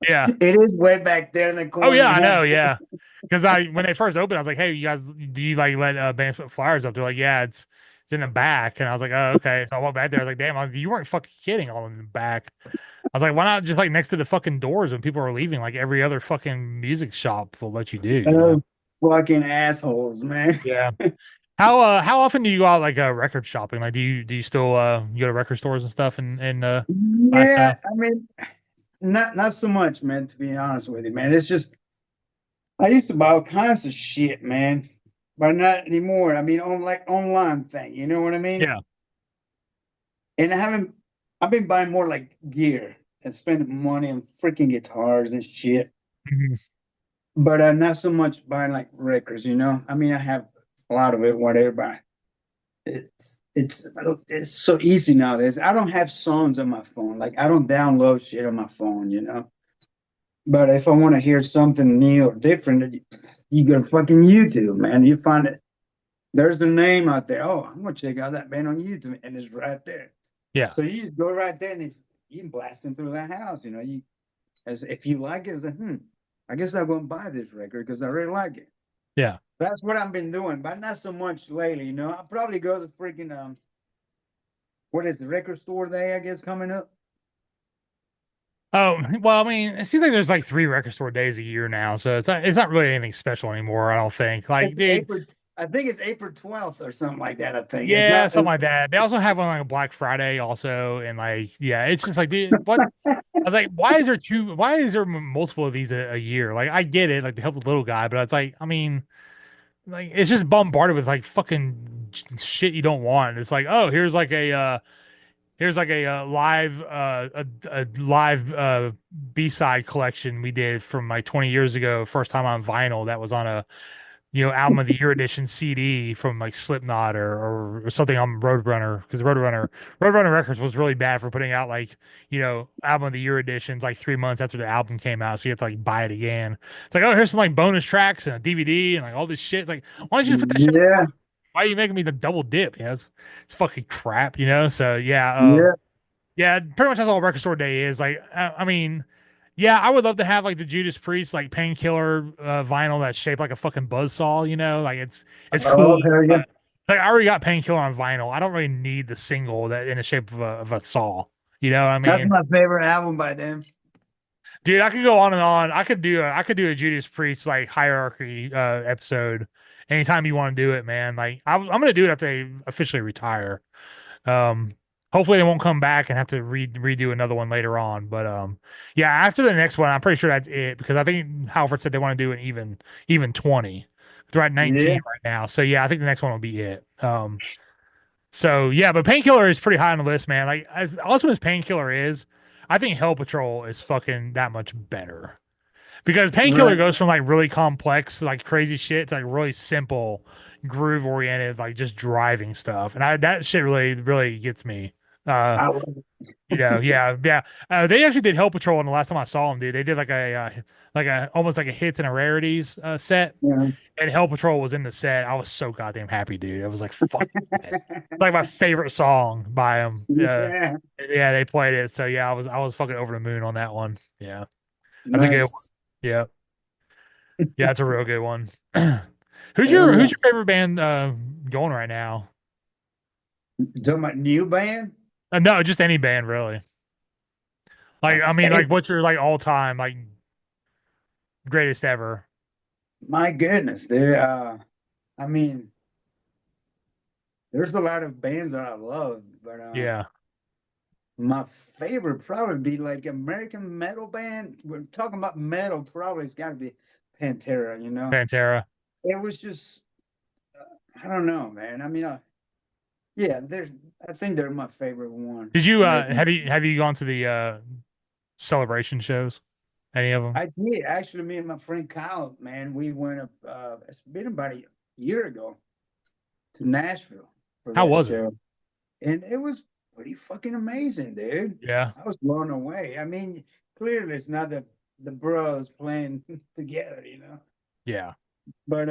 Yeah. It is way back there in the Oh corner. yeah, I Yeah. know, yeah. Because I when they first opened, I was like, "Hey, you guys, do you like let bands put flyers up?" They're like, "Yeah, it's in the back." And I was like, "Oh, okay." So I walked back there. I was like, "Damn, you weren't fucking kidding all in the back." I was like, "Why not just like next to the fucking doors when people are leaving? Like every other fucking music shop will let you do?" Oh, fucking assholes, man. Yeah. How often do you go out like record shopping? Like, do you still you go to record stores and stuff and buy Yeah, stuff? I mean, not so much, man. To be honest with you, man, it's just I used to buy all kinds of shit, man, but not anymore. I mean, on like online thing, you know what I mean? Yeah. And I've been buying more like gear and spending money on freaking guitars and shit, Mhm. but not so much buying like records. I mean, I have a lot of it, whatever, but it's so easy nowadays. I don't have songs on my phone. Like I don't download shit on my phone. But if I want to hear something new or different, you go to fucking YouTube, man. You find it. There's a name out there. Oh, I'm gonna check out that band on YouTube, and it's right there. Yeah. So you just go right there and you can blast them through the house. You as if you like it, it's like, I guess I'm gonna buy this record because I really like it. Yeah. That's what I've been doing, but not so much lately. I'll probably go to the freaking what is the record store day? I guess coming up. Oh, well, I mean, it seems like there's like 3 record store days a year now, so it's not really anything special anymore, I don't think. Like, It's dude, April. I think it's April 12th or something like that. I think it's yeah, not. something like that. They also have one like a Black Friday also, and like, yeah, it's just like, dude, what? I was like, why is there multiple of these a year? Like, I get it, like to help the little guy, but it's like, I mean, like, it's just bombarded with like fucking shit you don't want. It's like, oh, here's like a live B-side collection we did from like 20 years ago, first time on vinyl that was on a album of the year edition CD from like Slipknot or something on Roadrunner, because Roadrunner Records was really bad for putting out like album of the year editions like 3 months after the album came out, so you have to like buy it again. It's like, oh, here's some like bonus tracks and a DVD and like all this shit. It's like, why don't you just put that shit on Yeah, the, why are you making me the double dip? It's fucking crap. So yeah, yeah. yeah, pretty much that's all Record Store Day is. Like, I mean, yeah, I would love to have like the Judas Priest like Painkiller vinyl that's shaped like a fucking buzzsaw. Like it's Oh, cool. okay, yeah. But like I already got Painkiller on vinyl. I don't really need the single that in the shape of a saw. You know what I That's mean? my favorite album by them. Dude, I could go on and on. I could do a Judas Priest like hierarchy episode anytime you want to do it, man. Like I'm gonna do it after they officially retire. Um, Hopefully they won't come back and have to redo another one later on. But yeah, after the next one, I'm pretty sure that's it because I think Halford said they want to do an even 20. They're at 19 Yeah, right now, so yeah, I think the next one will be it. So yeah, but Painkiller is pretty high on the list, man. Like as awesome as Painkiller is, I think Hell Patrol is fucking that much better. because Painkiller Right. goes from like really complex, like crazy shit to like really simple, groove oriented, like just driving stuff. And that shit really gets me. Uh, I love yeah. They actually did Hell Patrol, and the last time I saw them, dude, they did like a almost like a hits and a rarities set, it. and Hell Patrol was in the set. I was so goddamn happy, dude. I was like, fuck yes. Like my favorite song by them. Yeah. Yeah, they played it. So yeah, I was fucking over the moon on that one. Yeah, that's a good one. Nice. Yeah, yeah, that's a real good one. Oh Who's yeah. your favorite band going right now? You talking about new band? No, just any band really. Like I mean, Hey, like what's your like all time like greatest ever? my goodness, there. I mean, there's a lot of bands that I love, but Yeah, my favorite probably be like American metal band. We're talking about metal, probably it's got to be Pantera. Pantera. It was just, I don't know, man. I mean, yeah, they're. I think they're my favorite one. Did you American. have you gone to the celebration shows? Any of them? I did actually. Me and my friend Kyle, man, we went up. It's been about a year ago to Nashville for How that was it? show, and it was pretty fucking amazing, dude. Yeah, I was blown away. I mean, clearly it's not the bros playing together. yeah. But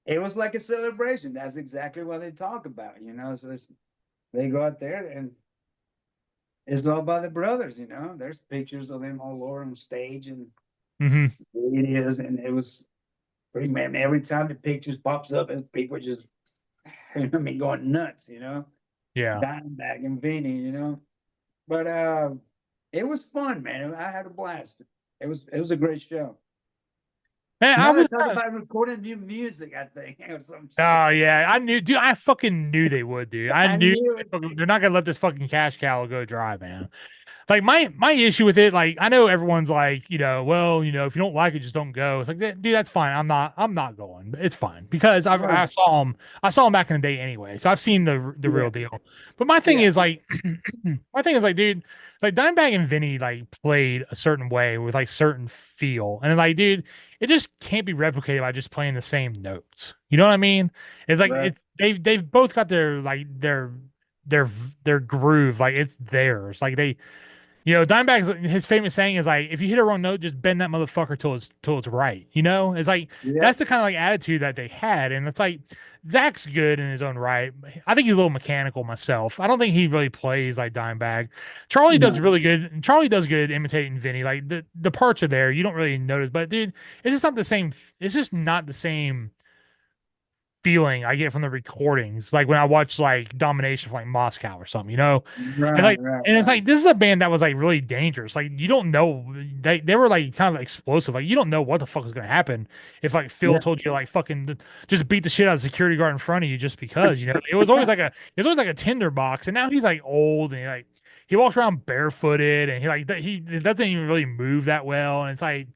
it was like a celebration. That's exactly what they talk about. So they go out there and it's all about the brothers. There's pictures of them all over on stage and Hmm. it is, and it was pretty man. Every time the pictures pops up, and people are just, I mean, going nuts. Yeah. Dimebag and Vinny. But it was fun, man. I had a blast. It was a great show. Man, I Now they was. talk about recording new music, I think, or some shit. Oh yeah, I knew, dude. I fucking knew they would, dude. I I knew knew it. they're not gonna let this fucking cash cow go dry, man. Like my issue with it, like I know everyone's like, well, if you don't like it, just don't go. It's like, dude, that's fine. I'm not going. It's fine because I Right. saw him back in the day anyway, so I've seen the Yeah. real deal. But my thing Yeah. is like, my thing is like, dude, like Dimebag and Vinny like played a certain way with like certain feel, and like, dude, it just can't be replicated by just playing the same notes. You know what I mean? It's like Right. they've both got their like their groove, like it's theirs. Like Dimebag's his famous saying is like, if you hit a wrong note, just bend that motherfucker till it's right. It's like Yeah. that's the kind of like attitude that they had, and it's like Zach's good in his own right. I think he's a little mechanical myself. I don't think he really plays like Dimebag. Charlie does No. really good. Charlie does good imitating Vinny. Like the parts are there, you don't really notice, but dude, it's just not the same. It's just not the same feeling I get from the recordings. Like when I watch like Domination from like Moscow or something. And Right. like Right. and it's Right. like this is a band that was like really dangerous. Like you don't know they were like kind of explosive. Like you don't know what the fuck is gonna happen if like Phil Yeah. told you like fucking just beat the shit out of the security guard in front of you just because. It was always like a tinderbox. And now he's like old and he walks around barefooted and he doesn't even really move that well. And it's like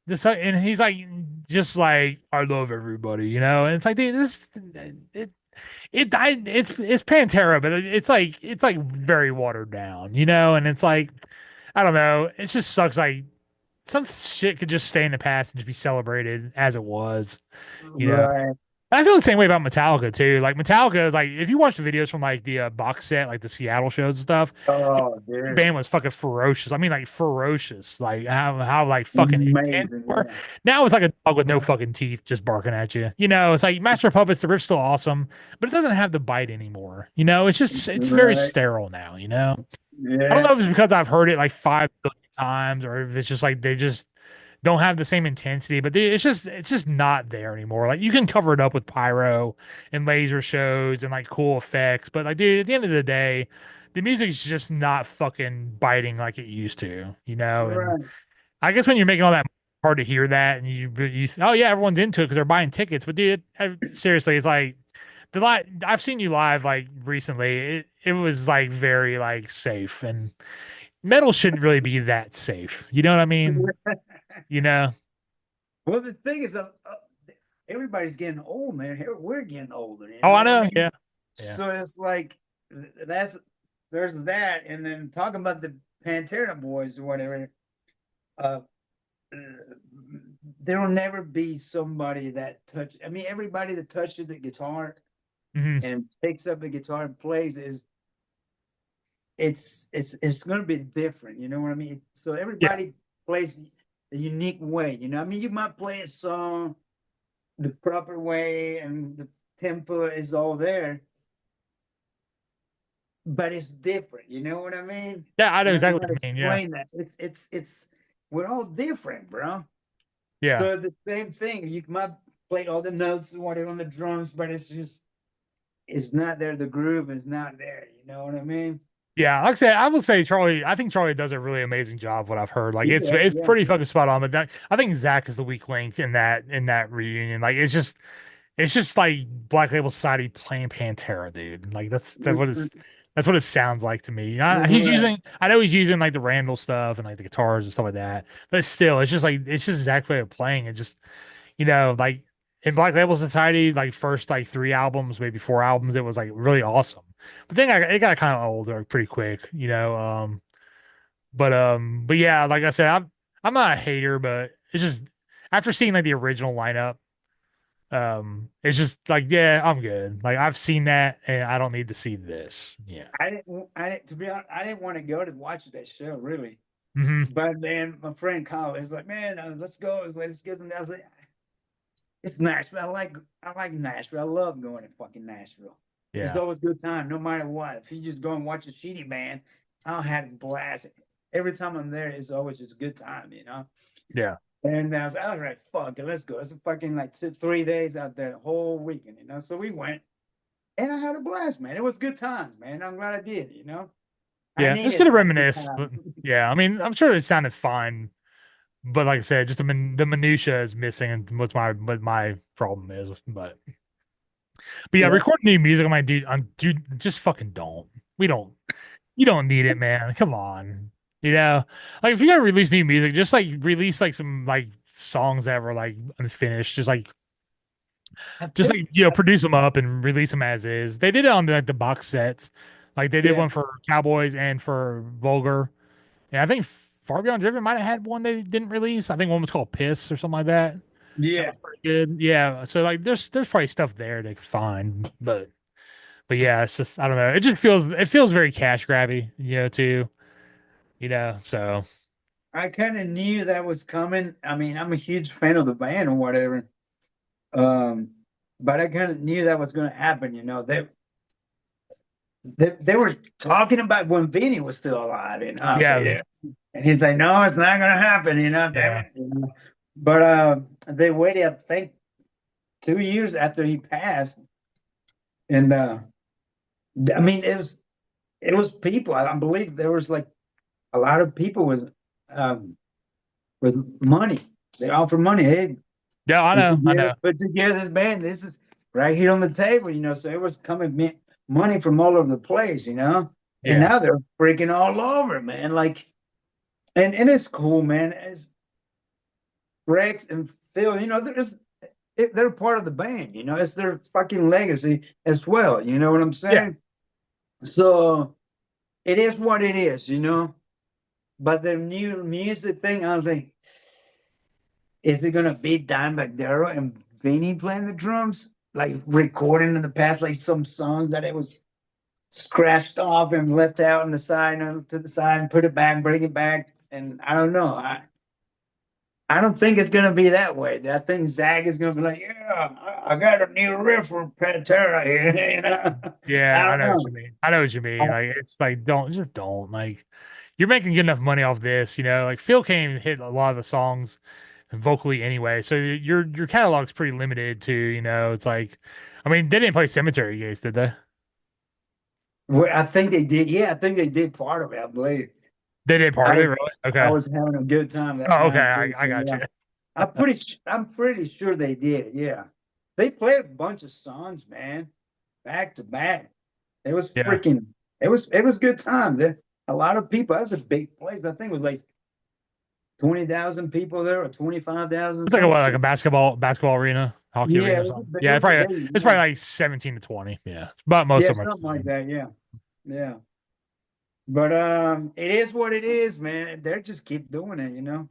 this, and he's like, just like, I love everybody. And it's like, dude, it, it's Pantera, but it's like very watered down. And it's like, I don't know, it just sucks. Like some shit could just stay in the past and just be celebrated as it was, you know. Right. I feel the same way about Metallica too. Like Metallica is like, if you watch the videos from like the box set, like the Seattle shows and stuff, Oh, the dude. band was fucking ferocious. I mean, like ferocious. Like how like fucking intense Amazing. they were. Yeah. Now it's like a dog with no fucking teeth just barking at you. It's like Master of Puppets. The riff's still awesome, but it doesn't have the bite anymore. It's very Right. sterile now. I don't Yeah. know if it's because I've heard it like 5 billion times, or if it's just like they just don't have the same intensity, but it's just not there anymore. Like you can cover it up with pyro and laser shows and like cool effects, but like dude, at the end of the day, the music's just not fucking biting like it used to. And Right. I guess when you're making all that hard to hear that and you oh yeah, everyone's into it because they're buying tickets, but dude, seriously, it's like I've seen you live like recently. It was like very like safe, and metal shouldn't really be that safe. You know what I mean? You know? Well, the thing is, everybody's getting old, man. We're getting older. You Oh, know I what I know. mean? Yeah. Yeah. So it's like that's there's that, and then talking about the Pantera boys or whatever. Uh, there will never be somebody that touch. I mean, everybody that touches the guitar Hmm. and picks up the guitar and plays is it's going to be different. You know what I mean? So Yeah. everybody plays a unique way. You know, I mean, you might play a song the proper way and the tempo is all there, but it's different. You know what I mean? Yeah, I I know don't know exactly how what to you mean. Yeah. explain that. It's we're all different, bro. Yeah. So the same thing. You might play all the notes and whatever on the drums, but it's not there. The groove is not there. You know what I mean? Yeah, like I said, I would say Charlie. I think Charlie does a really amazing job. What I've heard, like Yeah, it's yeah, pretty fucking spot on. But I think Zach is the weak link in that reunion. Like it's just like Black Label Society playing Pantera, dude. Like that's what it sounds like to me. He's right. using, I know he's using like the Randall stuff and like the guitars and stuff like that, but it's still, it's just like it's just Zach's way of playing. It just like in Black Label Society, like first like three albums, maybe four albums, it was like really awesome. But then it got kind of old like, pretty quick, you know. But yeah, like I said, I'm not a hater, but it's just after seeing like the original lineup, it's just like yeah, I'm good. Like I've seen that, and I don't need to see this. Yeah. I didn't, to be honest, I didn't want to go to watch that show really. Hmm. But then my friend Kyle is like, man, let's go. Let's get them. I was like, it's Nashville. I like Nashville. I love going to fucking Nashville. It's Yeah. always a good time, no matter what. If you just go and watch a shitty band, I'll have a blast. Every time I'm there, it's always just a good time, you know. Yeah. And I was like, all right, fuck it, let's go. It's a fucking like 3 days out there, the whole weekend, you know. So we went, and I had a blast, man. It was good times, man. I'm glad I did, you know. I Yeah. It's good needed to that good reminisce, but time. yeah, I mean, I'm sure it sounded fine. But like I said, just the minutia is missing, and what my problem is. But yeah, Yeah, recording new music, I'm like, dude, just fucking don't. We don't. You don't need it, man. Come on. You know, like if you're gonna release new music, just like release like some like songs that were like unfinished. I Just think, like produce them up and release them as is. They did it on like the box sets. Like they did yeah, one for Cowboys and for Vulgar. And I think Far Beyond Driven might have had one they didn't release. I think one was called Piss or something like that. That yeah. was pretty good. Yeah. So like there's probably stuff there they could find. But yeah, it's just I don't know. It feels very cash grabby, too. So I kind of knew that was coming. I mean, I'm a huge fan of the band or whatever. Um, but I kind of knew that was going to happen. You know, they were talking about when Vinny was still alive, and I was like, yeah, yeah. And he's like, no, it's not going to happen. You know, damn yeah. it. You know? But they waited, I think, 2 years after he passed, and I mean, it was people. I believe there was like a lot of people was um, with money. They offer money. Hey, Yeah, I know. put together this band. This is right here on the table, you know. So it was coming money from all over the place, you know. And Yeah. now they're freaking all over, man. Like, and it's cool, man. As Rex and Phil, you know, they're part of the band, you know. It's their fucking legacy as well. You know what I'm Yeah. saying? So it is what it is, you know. But the new music thing, I was like, is it gonna be Dimebag Darrell and Vinny playing the drums? Like recording in the past, like some songs that it was scratched off and left out on the side and to the side and put it back, bring it back. And I don't know. I don't think it's gonna be that way. I think Zach is gonna be like, yeah, I got a new riff for Pantera here, you know. Yeah, I I don't know what know. you mean. I know what you mean. Like it's like don't like you're making good enough money off this, like Phil can't even hit a lot of the songs vocally anyway. So your catalog's pretty limited too, It's like I mean, they didn't play Cemetery Gates, did they? Well, I think they did. Yeah, I think they did part of it. I believe. They did part I of it, really? I Okay. was having a good time that Oh, okay. night too. I So got yeah, you. I'm pretty sure they did. Yeah, they played a bunch of songs, man, back to back. It was Yeah. freaking. It was good times. A lot of people. That's a big place. I think it was like 20,000 people there, or 25,000, It's like some like a shit. basketball arena, hockey Yeah, arena or something. it Yeah, was a probably big. it's Yeah, probably like 17 to 20. Yeah. It's about most yeah, of them are something the like same. that. Yeah, yeah. But it is what it is, man. They just keep doing it, you know.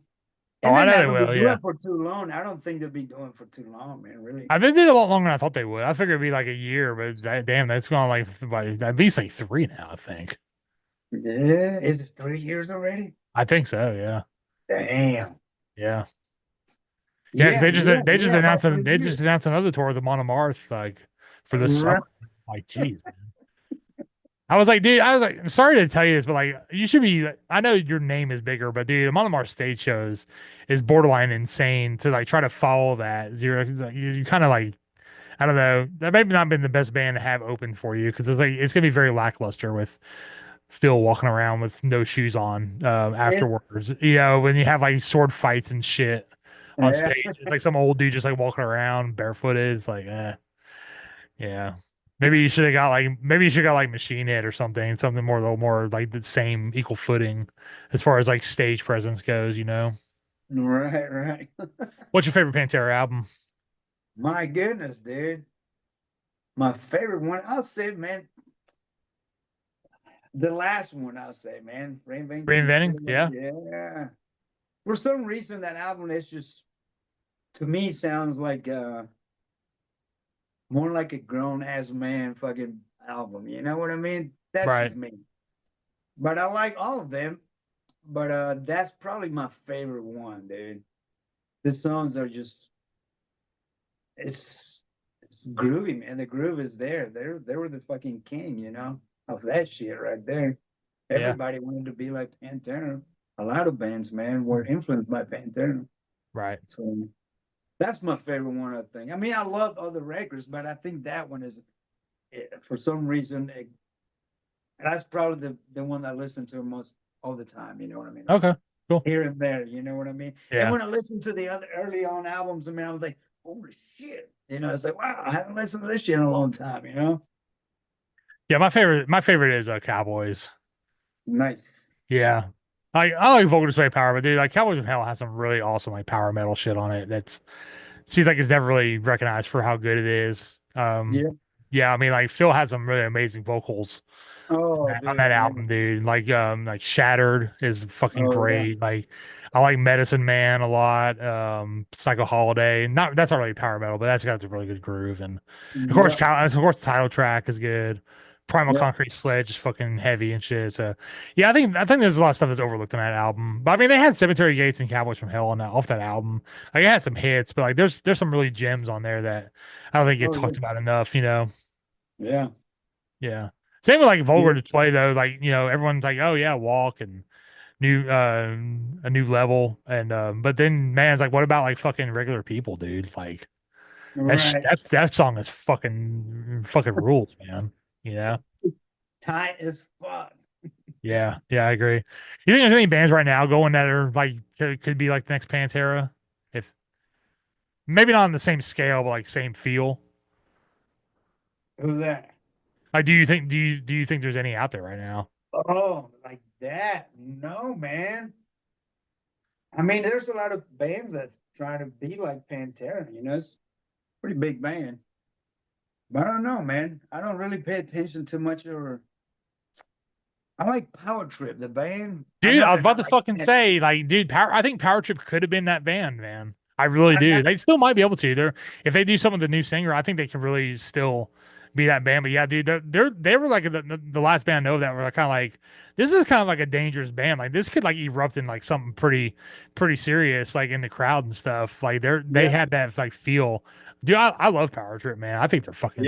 Oh, And I they're know not they gonna be will. Yeah. doing for too long. I don't think they'll be doing for too long, man. Really. I think they did a lot longer than I thought they would. I figured it'd be like a year, but damn, that's gone like at least like 3 now, I think. Yeah. Is it 3 years already? I think so, yeah. Damn. Yeah. Yeah, because Yeah, yeah, yeah. About three they just years. announced another tour of the Monomarth like for this Right. summer. Like, geez, man. I was like, dude, I was like, sorry to tell you this, but like, you should be. I know your name is bigger, but dude, the Monomarth stage shows is borderline insane to like try to follow that. You kind of like, I don't know, that may not been the best band to have open for you because it's like it's gonna be very lackluster with still walking around with no shoes on It's afterwards. You know, when you have like sword fights and shit on yeah. stage, it's like some old dude just like walking around barefooted. It's like, yeah. Maybe you should got like Machine Head or something more a little more like the same equal footing as far as like stage presence goes, you know. Right, right. What's your favorite Pantera album? My goodness, dude. My favorite one, I'll say, man, the last one, I'll say, man, Reinventing the Reinventing? Sword. Yeah. Yeah. For some reason, that album is just, to me, sounds like more like a grown ass man fucking album. You know what I mean? That's Right. just me. But I like all of them. But that's probably my favorite one, dude. The songs are just it's groovy, man. The groove is there. They were the fucking king, of that shit right there. Yeah. Everybody wanted to be like Pantera. A lot of bands, man, were influenced by Pantera. Right. So that's my favorite one, I think. I mean, I love other records, but I think that one is, for some reason, that's probably the one I listen to most all the time. You know what I mean? Like Okay. Cool. here and there. You know what I mean? And Yeah. when I listened to the other early on albums, I mean, I was like, holy shit! It's like, wow, I haven't listened to this shit in a long time. Yeah, my favorite is Cowboys. Nice. Yeah. I like Vocal Display Power, but dude, like Cowboys from Hell has some really awesome like power metal shit on it. That's seems like it's never really recognized for how good it is. Yeah. Yeah, I mean like Phil had some really amazing vocals Oh, on that dude, yeah. album, dude. Like Shattered is fucking Oh, yeah. great. Like I like Medicine Man a lot. Psycho Holiday. Not that's not really power metal, but that's got a really good groove. And Yeah. Of course the title track is good. Primal Yeah. Concrete Sledge is fucking heavy and shit. So yeah, I think there's a lot of stuff that's overlooked on that album. But I mean they had Cemetery Gates and Cowboys from Hell on off that album. Like it had some hits, but like there's some really gems on there that I don't think get Oh, yeah. talked about enough, you know. Yeah. Yeah. Same with like Yeah. Vulgar Display though, like everyone's like, oh yeah, Walk and new a new level and but then man, it's like what about like fucking regular people, dude? Like Right. that song is fucking rules, man. You know? Tight as fuck. Yeah, yeah, I agree. You think there's any bands right now going that are like could be like the next Pantera? If maybe not on the same scale, but like same feel. Who's that? Like do you think there's any out there right now? Oh, like that? No, man. I mean, there's a lot of bands that try to be like Pantera. It's a pretty big band. But I don't know, man. I don't really pay attention to much, or I like Power Trip, the band. I Dude, know I was they're about not to like fucking Pantera. say, like, dude, I think Power Trip could have been that band, man. I really I, do. They still might be able to. If they do some with the new singer, I think they can really still be that band. But yeah, dude, they were like the last band I know that were like kind of like this is kind of like a dangerous band. Like this could like erupt in like something pretty serious, like in the crowd and stuff. Like they yeah, had that like feel. Dude, I love Power Trip, man. yeah,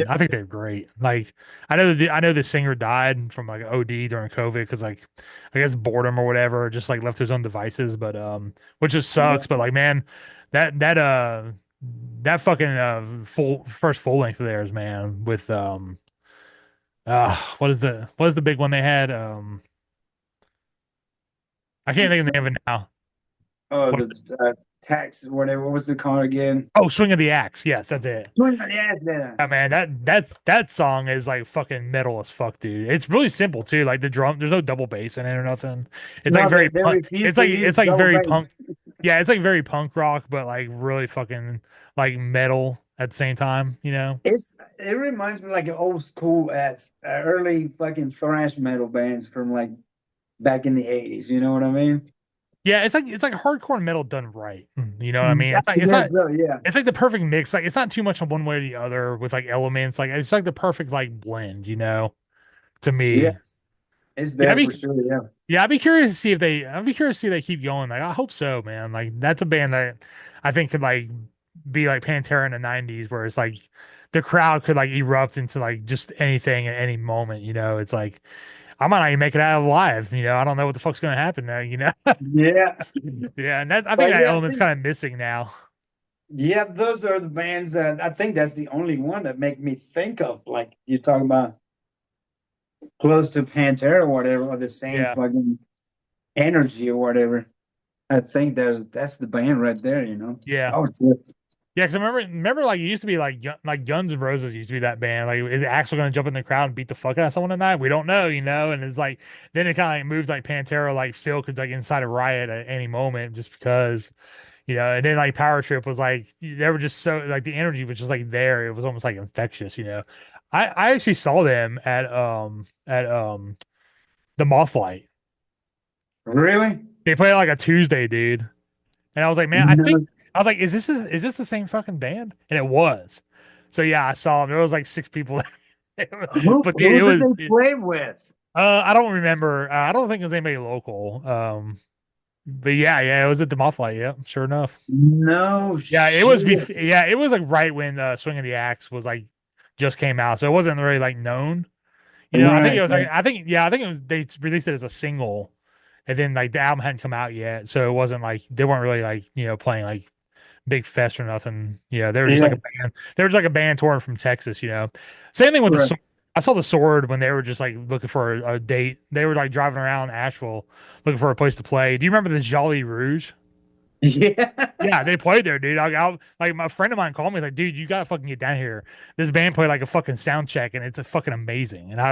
I think they're great. Like I know the singer died from like OD during COVID because like I guess boredom or whatever, just like left to his own devices. But which just yeah. sucks. But like, man, that that uh that fucking full length of theirs, man, with what is the big one they had? I can't think of It's the name of it now. oh, What? the tax, whatever. What was it called again? Oh, Swing of the Axe. Yes, that's it. Yeah, yeah. Yeah, man, that song is like fucking metal as fuck, dude. It's really simple too. Like the drum, there's no double bass in it or nothing. It's like No, very they punk. refuse to use It's like double very bass. punk. Yeah, it's like very punk rock, but like really fucking like metal at the same time. You know? It reminds me like an old school early fucking thrash metal bands from like back in the 80s. You know what I mean? Yeah, it's like hardcore metal done right. You know what I mean? I guess so, yeah. It's like the perfect mix. Like it's not too much on one way or the other with like elements. Like it's like the perfect like blend, you know, to Yeah, me. it's Yeah, there for sure, yeah. I'd be curious to see if they keep going. Like I hope so, man. Like that's a band that I think could like be like Pantera in the '90s, where it's like the crowd could like erupt into like just anything at any moment. You know, it's like I might not even make it out alive. You know, I don't know what the fuck's gonna happen now. You know, Yeah. yeah, and that I think But that yeah, I element's think kind of missing now. yeah, those are the bands that I think that's the only one that make me think of like you're talking about close to Pantera or whatever, or the same Yeah, fucking energy or whatever. I think that's the band right there, you know. yeah. Oh, it's it. Yeah, because remember, like it used to be like like Guns N' Roses used to be that band. Like, is Axl gonna jump in the crowd and beat the fuck out of someone tonight? We don't know, you know. And it's like then it kind of like moved like Pantera, like Phil could like inside a riot at any moment just because, you know. And then like Power Trip was like they were just so like the energy was just like there. It was almost like infectious, you know. I actually saw them at the Mothlight. Really? They played like a Tuesday, dude. And I was like, man, No. I was like, is this the same fucking band? And it was. So yeah, I saw them. There was like six people, but Who did they it, play with? I don't remember. I don't think it was anybody local. But yeah, it was at the Mothlight. Yeah, sure enough. No Yeah, shit. yeah, it was like right when Swing of the Axe was like just came out, so it wasn't really like known. You know, I think Right, it was like right, I think it was they released it as a single, and then like the album hadn't come out yet, so it wasn't like they weren't really like playing like big fest or nothing. Yeah, they were just like yeah, a band. They were just like a band touring from Texas. You know, same thing with the. right. I saw the Sword when they were just like looking for a date. They were like driving around Asheville looking for a place to play. Do you remember the Jolly Rouge? Yeah. Yeah, they played there, dude. Like my friend of mine called me like, dude, you gotta fucking get down here. This band played like a fucking sound check, and it's a fucking amazing. And I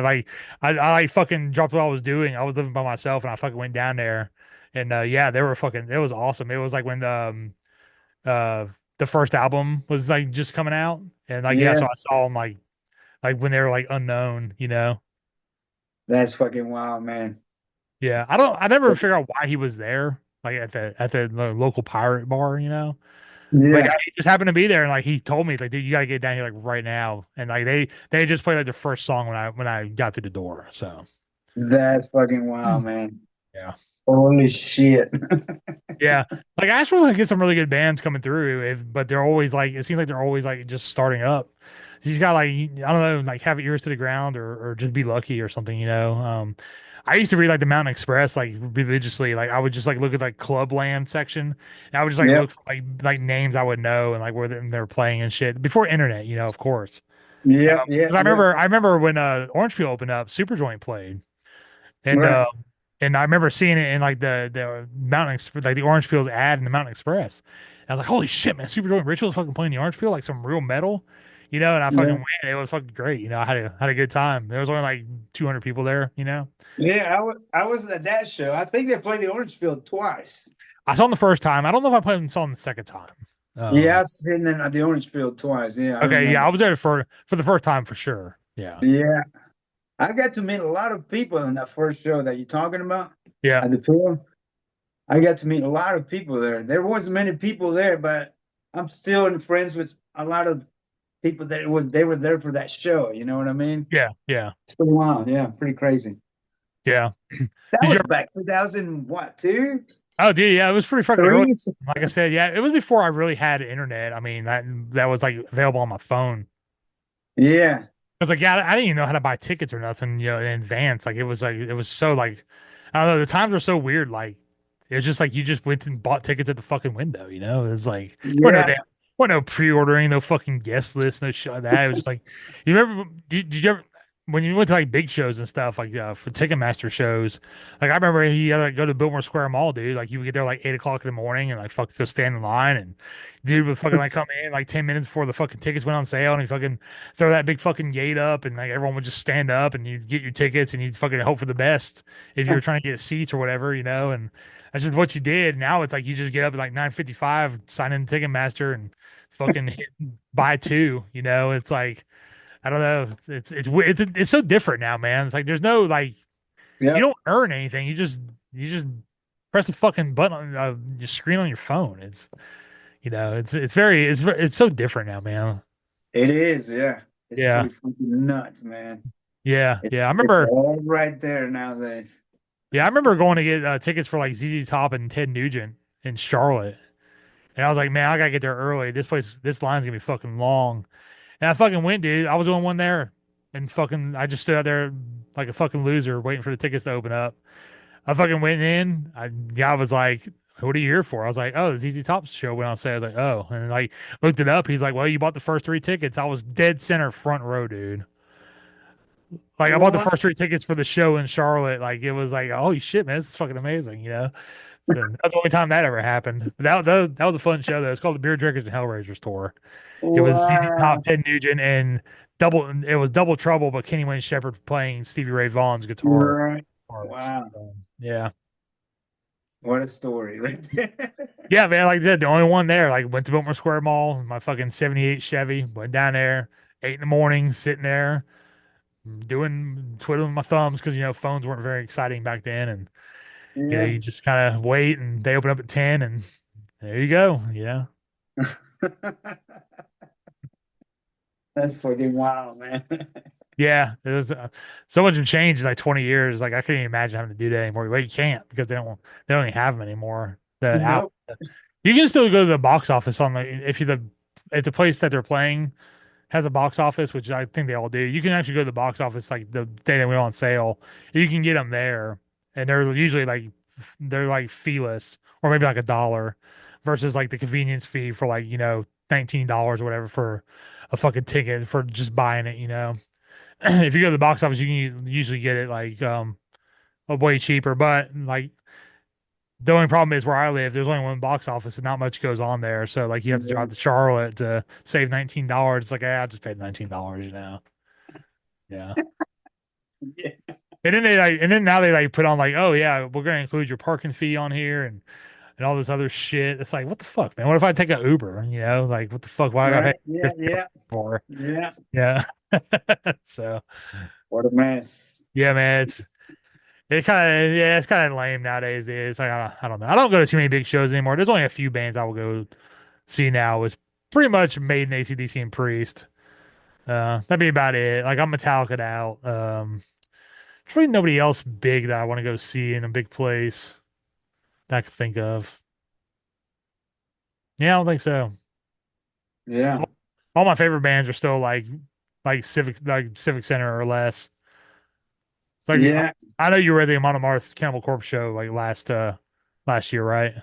like fucking dropped what I was doing. I was living by myself, and I fucking went down there, and yeah, they were fucking. It was awesome. It was like when uh the first album was like just coming out, and like yeah, Yeah, so I saw them like when they were like unknown, you know. that's fucking wild, man. Yeah, I never figured out why he was there, like at the local pirate bar, you know. But yeah, Yeah, he just happened to be there, and like he told me, like, dude, you gotta get down here like right now. And like they just played like the first song when I got through the door. So that's fucking wild, man. yeah, Holy shit. yeah. Like Asheville like, gets some really good bands coming through, but they're always like it seems like they're always like just starting up. So you got like I don't know, like have ears to the ground or just be lucky or something, you know. I used to read like the Mountain Express like religiously. Like I would just like look at like Clubland section, and I would just like Yep. look for, like names I would know and like where they're playing and shit before internet, you know, of course. Yep. Yep. 'Cause Yep. I remember when Orange Peel opened up, Superjoint played, and Right. I remember seeing it in like the like the Orange Peel's ad in the Mountain Express. I was like, holy shit, man, Superjoint Ritual is fucking playing the Orange Peel like some real metal, you know. And I fucking Yeah. went, and it was fucking great, you know. I had a good time. There was only like 200 people there, you know. Yeah, I was at that show. I think they played the Orange Field twice. I saw him the first time. I don't know if I played and saw him the second time. Yeah, I've seen them at the Orange Field twice. Yeah, I Okay, yeah, remember. I was there for the first time for sure. Yeah, Yeah. I got to meet a lot of people in that first show that you're talking about yeah, at the field. I got to meet a lot of people there. There wasn't many people there, but I'm still in friends with a lot of people that was they were there for that show. You know what I mean? yeah. It's pretty wild. Yeah, pretty crazy. Yeah. That Did you was ever? back 2000, what, two, Oh, dude, yeah, it was pretty fucking early. three? Like I said, yeah, it was before I really had internet. I mean, that was like available on my phone. Yeah, I was like, yeah, I didn't even know how to buy tickets or nothing, you know, in advance. Like it was so like I don't know, the times were so weird. Like it was just like you just went and bought tickets at the fucking window, you know? It was like there yeah, were no pre-ordering, no fucking guest list, no shit like that. It was just like you remember did you ever when you went to like big shows and stuff, like for Ticketmaster shows, like I remember he had to like, go to Biltmore Square Mall, dude. Like you would get there like 8 o'clock in the morning and like fucking go stand in line and dude would fucking like come in like 10 minutes before the fucking tickets went on sale and he fucking throw that big fucking gate up and like everyone would just stand up and you'd get your tickets and you'd fucking hope for the best if you were trying to get seats or whatever, you know, and that's just what you did. Now it's like you just get up at like 9:55, sign in Ticketmaster and fucking hit buy two, you know. It's like I don't know. It's so different now, man. It's like there's no like you yeah. don't earn anything. You just press a fucking button on your screen on your phone. It's it's very it's so different now, man. It is, yeah. It's Yeah, pretty freaking nuts, man. yeah, yeah. It's all right there nowadays. I remember going to get tickets for like ZZ Top and Ted Nugent in Charlotte, and I was like, man, I gotta get there early. This line's gonna be fucking long. And I fucking went, dude. I was the only one there, and fucking, I just stood out there like a fucking loser, waiting for the tickets to open up. I fucking went in. Guy was like, "What are you here for?" I was like, "Oh, the ZZ Top show went on sale." I was like, "Oh," and like looked it up. He's like, "Well, you bought the first three tickets." I was dead center front row, dude. Like I bought the What? first three tickets for the show in Charlotte. Like it was like, holy shit, man, this is fucking amazing, you know. So that was the only time that ever happened. That was a fun show though. It's called the Beer Drinkers and Hellraisers tour. It was ZZ Top, Wow. Ted Nugent, and double. It was Double Trouble, but Kenny Wayne Shepherd playing Stevie Ray Vaughan's guitar Right. parts. Wow. Yeah. What a story, right there. Yeah, man, like I said, the only one there. Like went to Biltmore Square Mall, my fucking '78 Chevy, went down there, 8 in the morning, sitting there, doing twiddling my thumbs because phones weren't very exciting back then, and Yeah. you just kind of wait, and they open up at 10, and there you go. That's fucking wild, man. Yeah, it was so much has changed in like 20 years. Like I couldn't even imagine having to do that anymore. Well, you can't because they don't even have them anymore. The out Nope. You can still go to the box office on if the place that they're playing has a box office, which I think they all do. You can actually go to the box office like the day they went on sale. You can get them there, and they're usually like feeless or maybe like $1 versus like the convenience fee for like $19 or whatever for a fucking ticket for just buying it. If you go to the box office, you can usually get it like way cheaper, but like the only problem is where I live, there's only one box office and not much goes on there. So like you have to drive to Charlotte to save $19. It's like, I just paid $19. Yeah. Yeah. And then now they like put on like, oh yeah, we're gonna include your parking fee on here and all this other shit. It's like, what the fuck, man? What if I take an Uber? Like what the fuck? Why I gotta Right. pay Yeah. 50 Yeah. for? Yeah. Yeah. So What a mess. yeah, man, it's kind of lame nowadays. It's like I don't know. I don't go to too many big shows anymore. There's only a few bands I will go see now. It's pretty much Maiden, AC/DC, and Priest. That'd be about it. Like I'm Metallica out. There's really nobody else big that I want to go see in a big place that I could think of. Yeah, I don't think so. Yeah. All my favorite bands are still like Civic Center or less. Like Yeah. I know you were at the Amon Amarth Cannibal Corpse show like last year, right?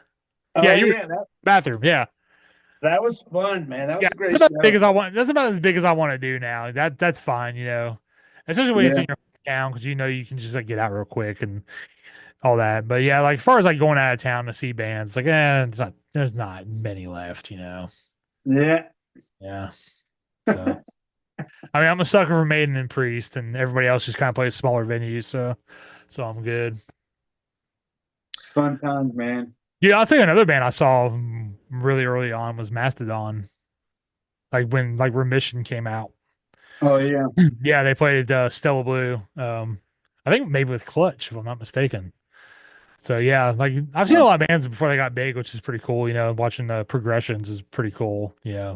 Yeah, Oh you were yeah. bathroom. Yeah. That was fun, man. That Yeah, was a that's great about as big show. as I want. That's about as big as I want to do now. That's fine. Especially when it's Yeah. in your town because you can just like get out real quick and all that. But yeah, like as far as like going out of town to see bands, like there's not many left. Yeah. Yeah. So I mean, I'm a sucker for Maiden and Priest, and everybody else just kind of plays smaller venues, so I'm good. Fun times, man. Yeah, I'll tell you another band I saw really early on was Mastodon. Like when like Remission came out. Oh yeah. Yeah, they played Stella Blue. I think maybe with Clutch, if I'm not mistaken. So yeah, like I've seen a Oh, lot of bands before they got big, which is pretty cool. Watching the progressions is pretty cool. yeah.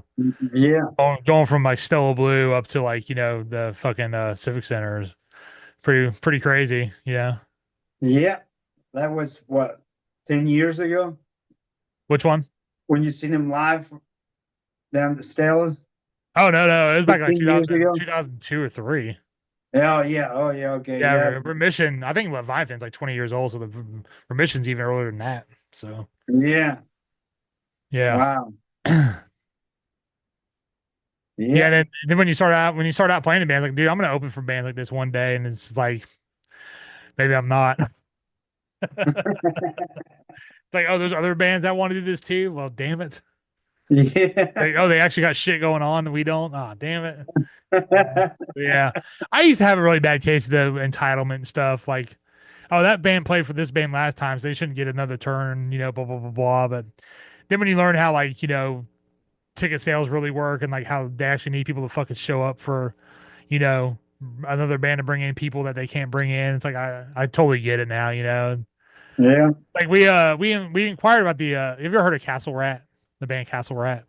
Going from like Stella Blue up to like the fucking Civic Center is pretty crazy. Yeah. Yeah. That was what, 10 years ago Which one? when you seen him live down at Stella's? Oh no, it was back like 15 years ago. 2002 or three. Oh yeah. Oh yeah. Okay. Yeah, Yeah. Remission. I think Leviathan's like 20 years old, so the Remission's even earlier than that. So Yeah. yeah. Wow. Yeah, Yeah. then when you start out playing in bands, like, dude, I'm gonna open for bands like this one day, and it's like maybe I'm not. Like, oh, there's other bands that want to do this too. Well, damn it. Yeah. They actually got shit going on and we don't. Ah, damn it. Yeah. I used to have a really bad case of the entitlement and stuff. Like, oh, that band played for this band last time, so they shouldn't get another turn, blah, blah, blah, blah. But then when you learn how, like, ticket sales really work and like how they actually need people to fucking show up for, you know, another band to bring in people that they can't bring in, it's like I totally get it now. Yeah. Like we inquired about the have you ever heard of Castle Rat? The band Castle Rat?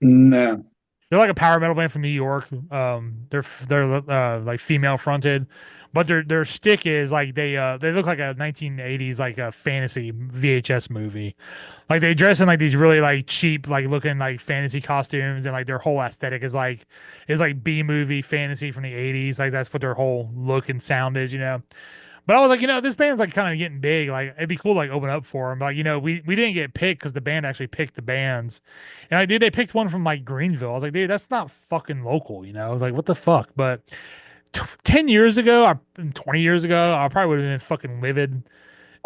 No. They're like a power metal band from New York. They're like female fronted, but their stick is like they look like a 1980s like a fantasy VHS movie. Like they dress in like these really like cheap like looking like fantasy costumes, and like their whole aesthetic is like B movie fantasy from the 80s. Like that's what their whole look and sound is, you know. But I was like, this band's like kind of getting big. Like it'd be cool to like open up for them. Like, we didn't get picked because the band actually picked the bands. And like, dude, they picked one from like Greenville. I was like, dude, that's not fucking local, you know? I was like, what the fuck? But 10 years ago, 20 years ago, I probably would have been fucking livid.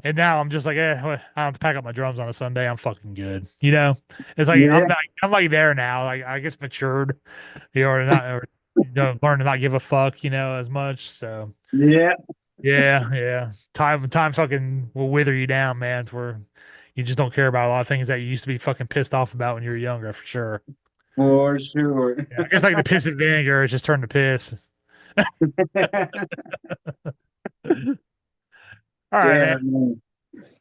And now I'm just like, well, I don't have to pack up my drums on a Sunday. I'm fucking good. You know? It's like Yeah. I'm like there now. Like I guess matured, or not, or learn to not give a fuck, as much. So Yeah. yeah, yeah. Time fucking will wither you down, man, for you just don't care about a lot of things that you used to be fucking pissed off about when you were younger, for sure. For sure. Yeah, I guess like the piss and vinegar is just turned to piss. All right, man. Definitely.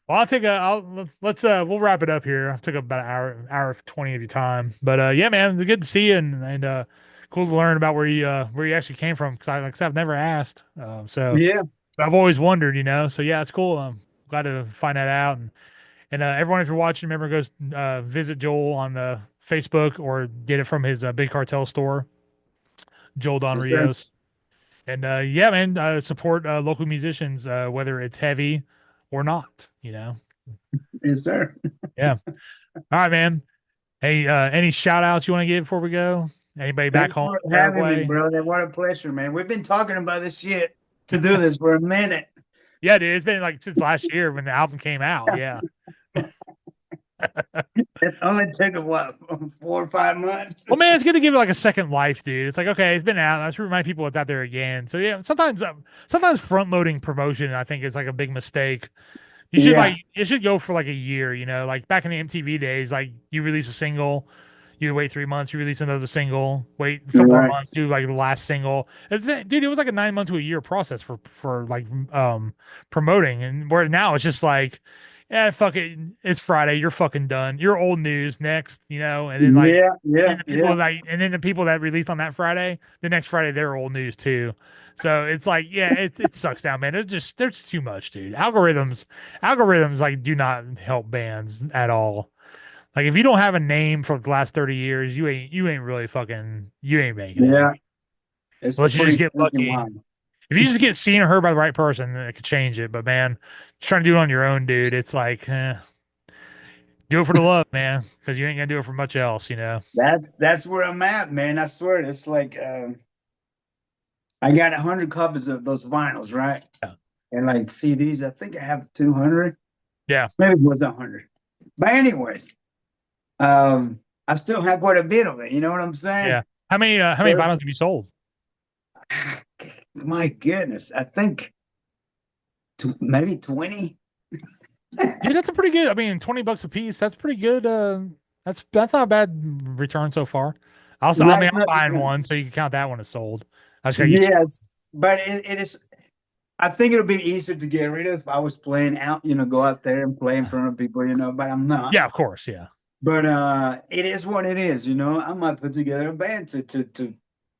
Well, we'll wrap it up here. I took up about an hour 20 of your time. But yeah, man, it's good to see you and cool to learn about where you actually came from, because like I said, I've never asked. So Yeah. I've always wondered, So yeah, it's cool. I'm glad to find that out. And everyone, if you're watching, remember, go visit Joel on Facebook or get it from his Big Cartel store, Joel Don Yes, sir. Rios. And yeah, man, support local musicians, whether it's heavy or not. Yes, sir. Yeah. All right, man. Hey, any shout outs you want to give before we go? Anybody back Thanks home for in having me, Paraguay? brother. What a pleasure, man. We've been talking about this shit to do this for a minute. Yeah, dude, it's been like since last year when the album came out. Yeah. It only took what, 4 or 5 months. Well, man, it's good to give it like a second life, dude. It's like, okay, it's been out. Let's remind people it's out there again. So yeah, sometimes front loading promotion, I think, is like a big mistake. You should Yeah. like it should go for like a year, like back in the MTV days, like you release a single, you wait 3 months, you release another single, wait a couple more Right. months, do like the last single. Dude, it was like a 9 month to a year process for like promoting, and where now it's just like, yeah, fuck it, it's Friday, you're fucking done. You're old news next, and then like Yeah. and Yeah. then the Yeah. people the people that released on that Friday, the next Friday they're old news too. So it's like, yeah, it sucks down, man. There's too much, dude. Algorithms like do not help bands at all. Like if you don't have a name for the last 30 years, you ain't really fucking you ain't making it. Yeah. It's Unless you just pretty get freaking lucky. wild. If you just get seen or heard by the right person, then it could change it. But man, just trying to do it on your own, dude, it's like, do it for the love, man, because you ain't gonna do it for much else. That's where I'm at, man. I swear. It's like I got 100 copies of those vinyls, right? Yeah. And like CDs, I think I have 200. Yeah. Maybe it was 100. But anyways, I still have quite a bit of it. You know what I'm saying? Yeah. How many So, vinyls have you sold? my goodness, I think maybe 20. Dude, that's a pretty good. I mean, $20 a piece. That's pretty good. That's not a bad return so far. I mean, That's I'm not, buying one, so you can count that one as sold. I just gotta get you. yes, but it is. I think it'll be easier to get rid of if I was playing out, go out there and play in front of people, but I'm not. Yeah, of course. Yeah. But it is what it is, I might put together a band to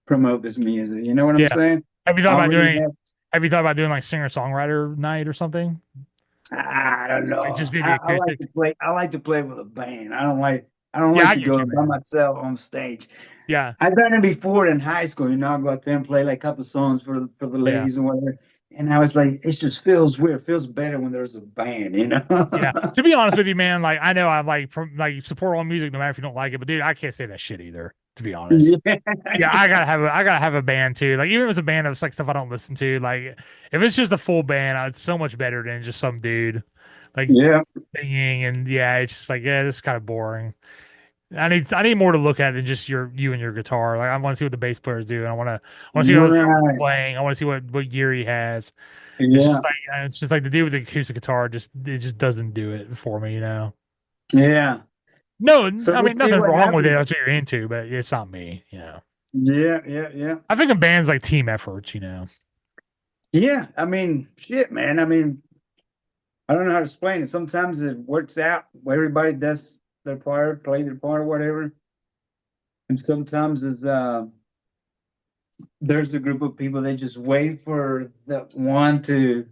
promote this music. You know what I'm Yeah. saying? Have you thought I about already doing? have. Have you thought about doing like singer songwriter night or something? I don't Like know. just do the I like acoustic. to play. I like to play with a band. I don't like Yeah, I to get go you, by man. myself on stage. Yeah. I've done it before in high school. I go out there and play like a couple songs for the Yeah. ladies and whatever. And I was like, it just feels weird. It feels better when there's a band. Yeah. To be honest with you, man, like I know I like support all music no matter if you don't like it, but dude, I can't say that shit either. To be honest. Yeah. Yeah, I gotta have a band too. Like even if it's a band of like stuff I don't listen to, like if it's just a full band, it's so much better than just some dude like Yeah. singing. And yeah, it's just like, yeah, this is kind of boring. I need more to look at than just you and your guitar. Like I want to see what the bass players do, and I want to see how the drummer's Right. playing. I want to see what gear he has. Yeah. It's just like the dude with the acoustic guitar just doesn't do it for me. Yeah. No, So I we'll mean see nothing what wrong with it. happens. That's what you're into, but it's not me. Yeah. Yeah. Yeah. I think a band's like team efforts. Yeah. I mean, shit, man. I mean, I don't know how to explain it. Sometimes it works out where everybody does their part, play their part, or whatever. And sometimes there's a group of people, they just wait for the one to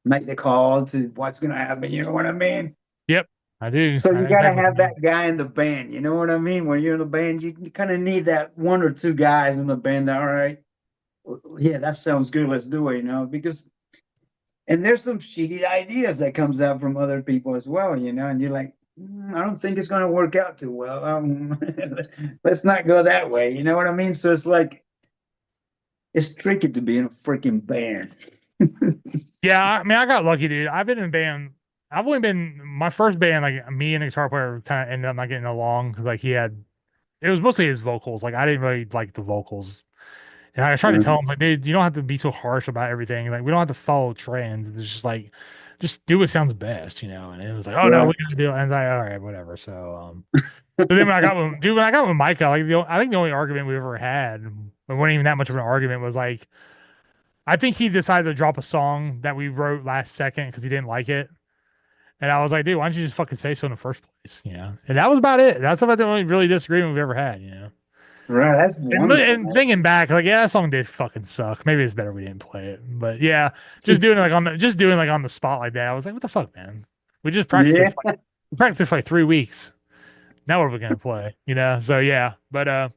make the call to what's going to happen. You know what I mean? Yep, I do. So I you know got to exactly what have you mean. that guy in the band. You know what I mean? When you're in the band, you kind of need that one or two guys in the band that, all right, yeah, that sounds good. Let's do it, you know, because, and there's some shitty ideas that comes out from other people as well, you know, and you're like, I don't think it's going to work out too well. Let's not go that way. You know what I mean? So it's like, it's tricky to be in a freaking band. Yeah, I mean, I got lucky, dude. I've been in a band. I've only been my first band. Like me and the guitar player kind of ended up not getting along because like he had. It was mostly his vocals. Like I didn't really like the vocals, and I tried to tell him like, dude, you don't have to be so harsh about everything. Like we don't have to follow trends. It's just like, just do what sounds best, you know. And it was like, oh no, Right. we gotta do it. And it's like, all right, whatever. So then when I got with, dude, when I got with Micah, like I think the only argument we ever had, it wasn't even that much of an argument, was like. I think he decided to drop a song that we wrote last second because he didn't like it. And I was like, dude, why don't you just fucking say so in the first place? You know? And that was about it. That's about the only really disagreement we've ever had, you know? Right. That's And, wonderful, and man. thinking back, like, yeah, that song did fucking suck. Maybe it's better we didn't play it. But yeah, just doing like on the spot like that, I was like, what the fuck, man? We just practiced it Yeah. for we practiced it for like 3 weeks. Now what are we gonna play? You know? So yeah. But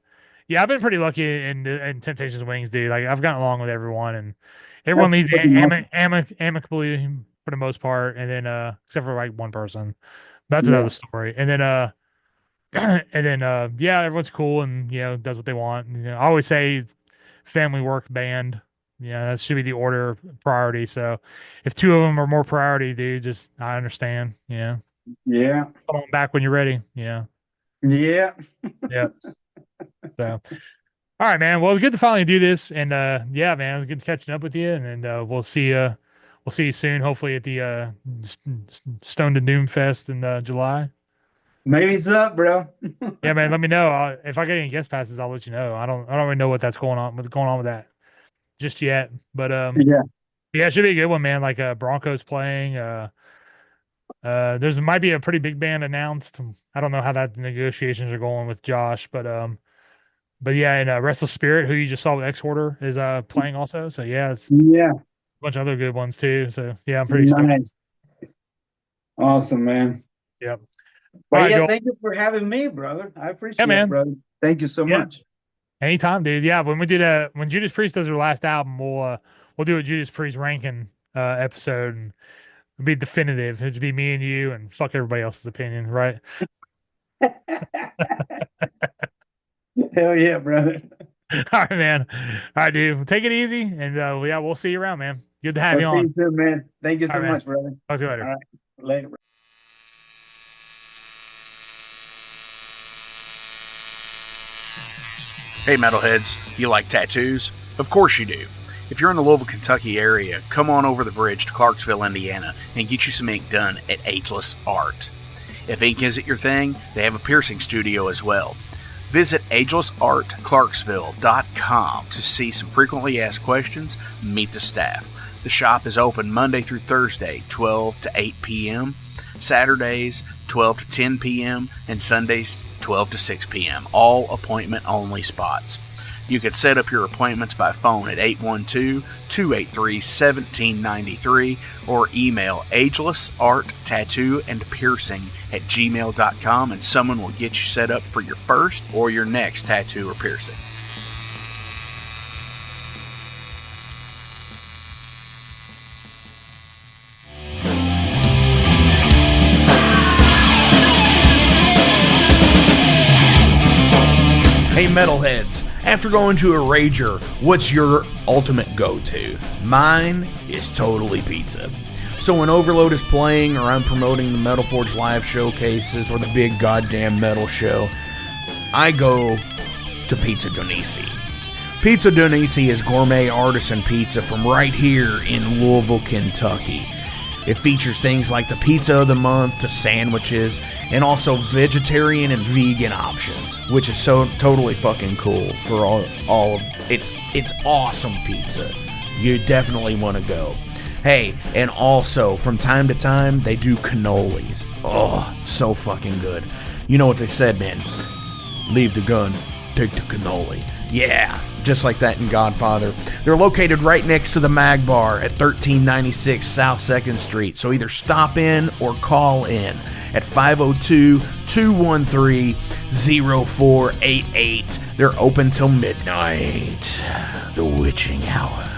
yeah, I've been pretty lucky in Temptations Wings, dude. Like I've gotten along with everyone, and everyone That's leaves freaking awesome. amicably for the most part, and then except for like one person. That's Yeah. another story. And then yeah, everyone's cool and you know does what they want. And, you know, I always say it's family work band. Yeah, that should be the order of priority. So if two of them are more priority, dude, just I understand. Yeah, Yeah. come on back when you're ready. Yeah, Yeah. yeah. So. All right, man. Well, it's good to finally do this, and yeah, man, it was good catching up with you, and we'll see you soon. Hopefully at the Stone to Doom Fest in July. Maybe it's up, bro. Yeah, man. Let me know if I get any guest passes. I'll let you know. I don't really know what's going on with that just yet, but Yeah. yeah, it should be a good one, man. Like Broncos playing. There's might be a pretty big band announced. I don't know how that negotiations are going with Josh, but yeah, and Restless Spirit, who you just saw with X Hoarder, is playing also. So yeah, it's a Yeah. bunch of other good ones too. So yeah, I'm pretty stoked. Nice. Awesome, man. Yep. All Well, right, yeah, Joel. thank you for having me, brother. I Yeah, appreciate it, man. brother. Thank you so Yeah. much. Anytime, dude. Yeah, when we do that, when Judas Priest does their last album, we'll do a Judas Priest ranking episode and it'll be definitive. It'll be me and you and fuck everybody else's opinion, right? Hell yeah, brother. All right, man. All right, dude. Well, take it easy, and yeah, we'll see you around, man. Good to have I'll you see on. you soon, man. Thank you All so right, man. much, brother. Talk to you All later. right. Later, bro. Hey metalheads, you like tattoos? Of course you do. If you're in the Louisville, Kentucky area, come on over the bridge to Clarksville, Indiana, and get you some ink done at Ageless Art. If ink isn't your thing, they have a piercing studio as well. Visit agelessartclarksville.com to see some frequently asked questions, meet the staff. The shop is open Monday through Thursday, 12 to 8 p.m., Saturdays, 12 to 10 p.m., and Sundays, 12 to 6 p.m., all appointment-only spots. You can set up your appointments by phone at 812-283-1793 or email agelessarttattooandpiercing@gmail.com and someone will get you set up for your first or your next tattoo or piercing. Hey metalheads, after going to a rager, what's your ultimate go-to? Mine is totally pizza. So when Overload is playing or I'm promoting the Metal Forge live showcases or the big goddamn metal show, I go to Pizza DoNisi. Pizza DoNisi is gourmet artisan pizza from right here in Louisville, Kentucky. It features things like the pizza of the month, the sandwiches, and also vegetarian and vegan options, which is so totally fucking cool for all of it's awesome pizza. You definitely want to go. Hey, and also, from time to time, they do cannolis. Oh, so fucking good. You know what they said, man. Leave the gun, take the cannoli. Yeah, just like that in Godfather. They're located right next to the Mag Bar at 1396 South 2nd Street. So either stop in or call in at 502-213-0488. They're open till midnight. The witching hour.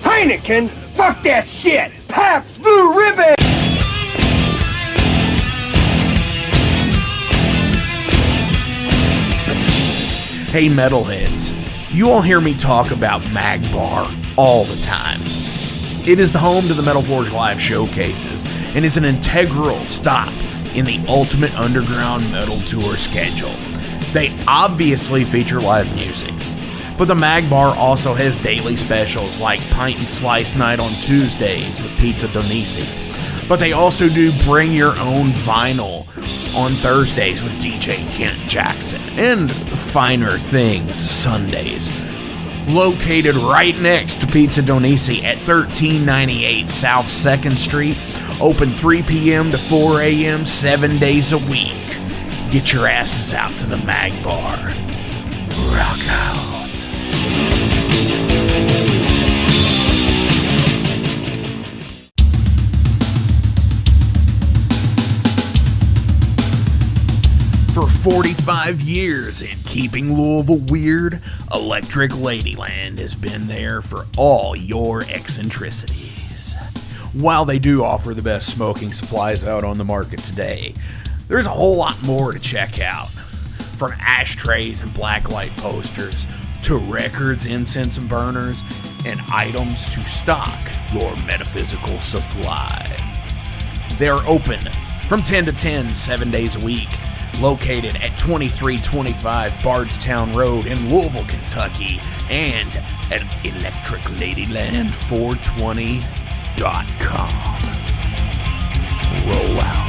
Heineken, fuck that shit! Pabst Blue Ribbon! Hey metalheads, you all hear me talk about Mag Bar all the time. It is the home to the Metal Forge Live showcases and is an integral stop in the Ultimate Underground Metal Tour schedule. They obviously feature live music, but the Mag Bar also has daily specials like Pint and Slice Night on Tuesdays with Pizza DoNisi. But they also do Bring Your Own Vinyl on Thursdays with DJ Kent Jackson, and Finer Things Sundays. Located right next to Pizza DoNisi at 1398 South 2nd Street, open 3 p.m. to 4 a.m. 7 days a week. Get your asses out to the Mag Bar. Rock out. For 45 years in keeping Louisville weird, Electric Ladyland has been there for all your eccentricities. While they do offer the best smoking supplies out on the market today, there's a whole lot more to check out. From ashtrays and blacklight posters, to records, incense and burners, and items to stock your metaphysical supply. They are open from 10 to 10, 7 days a week. Located at 2325 Bardstown Road in Louisville, Kentucky, and at electricladyland420.com. Roll out.